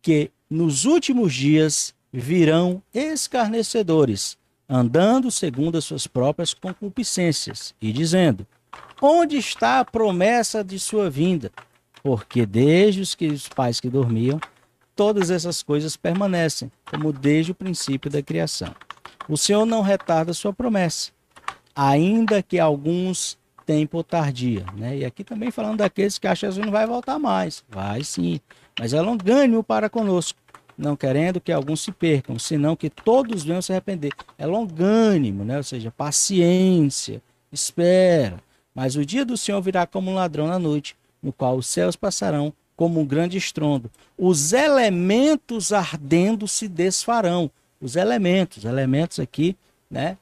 que nos últimos dias virão escarnecedores, andando segundo as suas próprias concupiscências, e dizendo: onde está a promessa de sua vinda? Porque desde os pais que dormiam, todas essas coisas permanecem, como desde o princípio da criação. O Senhor não retarda sua promessa, ainda que alguns tempo tardia, né? E aqui também falando daqueles que acham que Jesus não vai voltar mais. Vai sim, mas é longânimo para conosco, não querendo que alguns se percam, senão que todos venham se arrepender. É longânimo, né? Ou seja, paciência, espera. Mas o dia do Senhor virá como um ladrão na noite, no qual os céus passarão como um grande estrondo. Os elementos ardendo se desfarão. Os elementos aqui, né,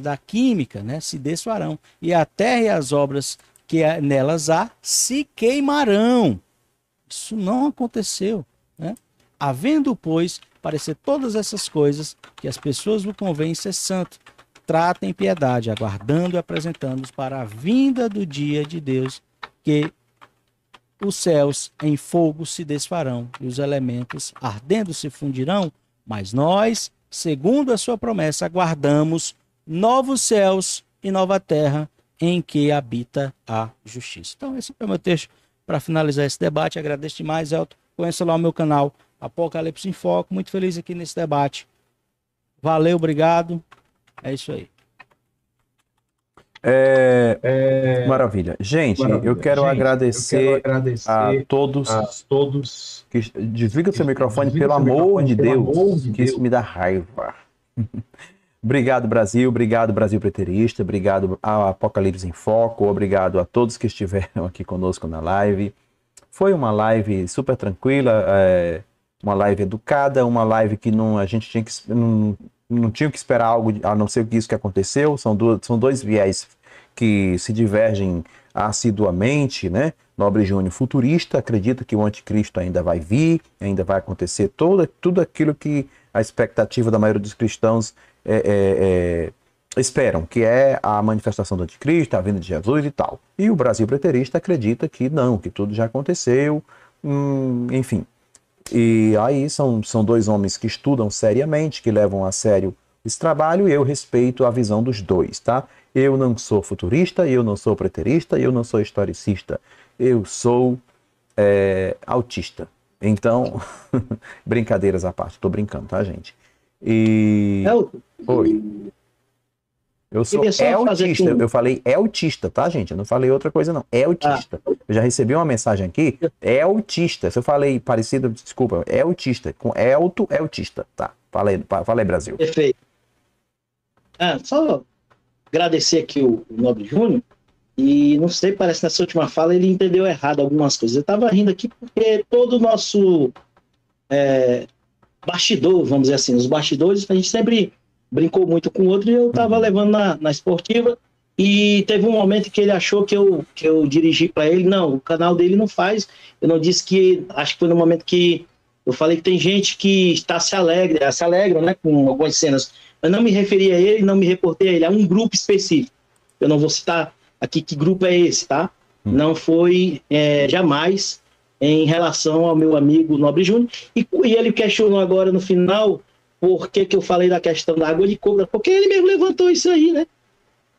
da química, né, se desfarão. E a terra e as obras que nelas há se queimarão. Isso não aconteceu, né? Havendo, pois, parecer todas essas coisas, que as pessoas vos convém ser santo, tratem piedade, aguardando e apresentando-os para a vinda do dia de Deus, que os céus em fogo se desfarão e os elementos ardendo se fundirão, mas nós, segundo a sua promessa, aguardamos novos céus e nova terra em que habita a justiça. Então esse foi o meu texto para finalizar esse debate. Agradeço demais, Elton. Conheça lá o meu canal Apocalipse em Foco. Muito feliz aqui nesse debate. Valeu, obrigado. É isso aí. Maravilha. Gente, eu quero agradecer a todos que desliga o seu microfone, pelo amor de Deus, que isso me dá raiva. Obrigado, Brasil. Obrigado, Brasil Preterista. Obrigado ao Apocalipse em Foco. Obrigado a todos que estiveram aqui conosco na live. Foi uma live super tranquila, uma live educada, uma live que a gente tinha que não tinha que esperar algo, a não ser isso que aconteceu. São dois viés que se divergem assiduamente, né? Nobre Júnior futurista, acredita que o anticristo ainda vai vir, ainda vai acontecer tudo aquilo que a expectativa da maioria dos cristãos esperam, que é a manifestação do anticristo, a vinda de Jesus e tal. E o Brasil preterista acredita que não, que tudo já aconteceu, enfim. E aí são dois homens que estudam seriamente, que levam a sério esse trabalho, e eu respeito a visão dos dois, tá? Eu não sou futurista, eu não sou preterista, eu não sou historicista, eu sou autista. Então, brincadeiras à parte, tô brincando, tá, gente? Oi. Eu sou autista, eu falei autista, tá, gente? Eu não falei outra coisa, não. Autista. Eu já recebi uma mensagem aqui, autista. Se eu falei parecido, desculpa, autista. Com autista, tá? Falei, Brasil. Perfeito. Só agradecer aqui o Nobre Júnior, e não sei, parece que nessa última fala ele entendeu errado algumas coisas. Eu estava rindo aqui porque todo o nosso bastidor, vamos dizer assim, os bastidores, a gente sempre brincou muito com o outro, e eu estava levando na esportiva, e teve um momento que ele achou que eu dirigi para ele. Não, o canal dele não faz. Eu não disse que, acho que foi no momento que eu falei que tem gente que se alegra, né, com algumas cenas. Eu não me referi a ele, não me reportei a ele, a um grupo específico. Eu não vou citar aqui que grupo é esse, tá? Não foi jamais em relação ao meu amigo Nobre Júnior. E ele questionou agora no final por que eu falei da questão da água de cobra, porque ele mesmo levantou isso aí, né?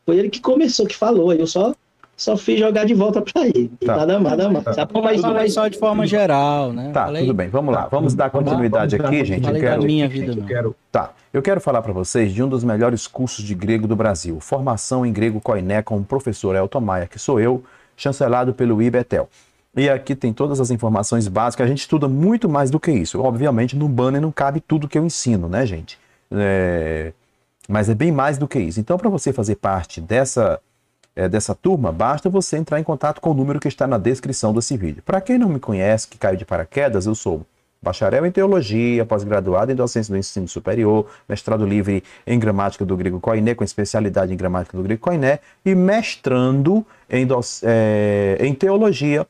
Foi ele que começou, que falou. Eu só só fiz jogar de volta para ele. Tá. Nada mais. Tá. Tá bom, mas Falei só de forma geral, né? Tá, Falei, tudo bem, vamos lá. Vamos dar continuidade aqui, gente. falei da minha vida, não. Tá, eu quero falar para vocês de um dos melhores cursos de grego do Brasil, Formação em Grego Koiné, com o professor Elton Maia, que sou eu, chancelado pelo IBETEL. E aqui tem todas as informações básicas, a gente estuda muito mais do que isso. Obviamente, no banner não cabe tudo que eu ensino, né, gente? Mas é bem mais do que isso. Então, para você fazer parte dessa turma, basta você entrar em contato com o número que está na descrição desse vídeo. Para quem não me conhece, que caiu de paraquedas, eu sou bacharel em teologia, pós-graduado em docência do ensino superior, mestrado livre em gramática do grego koiné, com especialidade em gramática do grego koiné, e mestrando em teologia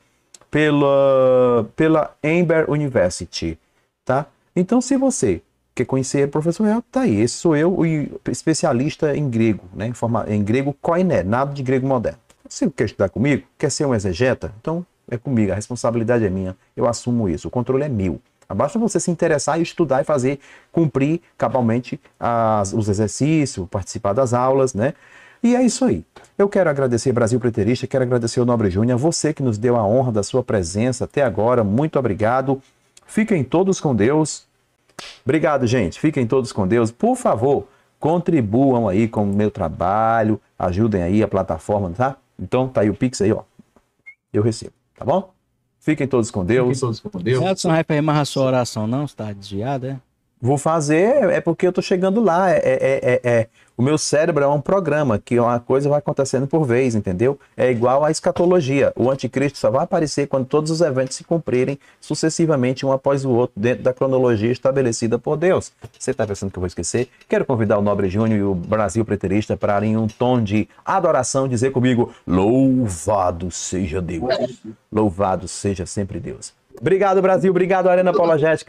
pela Amber University, tá? Então, se você quer conhecer o professor Elton, tá aí. Esse sou eu, o especialista em grego, né? Em grego koiné, nada de grego moderno. Se você quer estudar comigo, quer ser um exegeta, então é comigo, a responsabilidade é minha, eu assumo isso, o controle é meu. Basta você se interessar e estudar e cumprir cabalmente os exercícios, participar das aulas, né? E é isso aí. Eu quero agradecer Brasil Preterista, quero agradecer o Nobre Júnior, você que nos deu a honra da sua presença até agora, muito obrigado. Fiquem todos com Deus. Obrigado, gente. Fiquem todos com Deus. Por favor, contribuam aí com o meu trabalho, ajudem aí a plataforma, tá? Então, tá aí o Pix aí, ó. Eu recebo, tá bom? Fiquem todos com Deus. Edson vai permar a sua oração, não? Você está desviado, é? Vou fazer, é porque eu tô chegando lá. O meu cérebro é um programa, que uma coisa vai acontecendo por vez, entendeu? É igual à escatologia. O anticristo só vai aparecer quando todos os eventos se cumprirem sucessivamente, um após o outro, dentro da cronologia estabelecida por Deus. Você tá pensando que eu vou esquecer? Quero convidar o Nobre Júnior e o Brasil Preterista para, em um tom de adoração, dizer comigo: louvado seja Deus. Louvado seja sempre Deus. Obrigado, Brasil. Obrigado, Arena Apologética.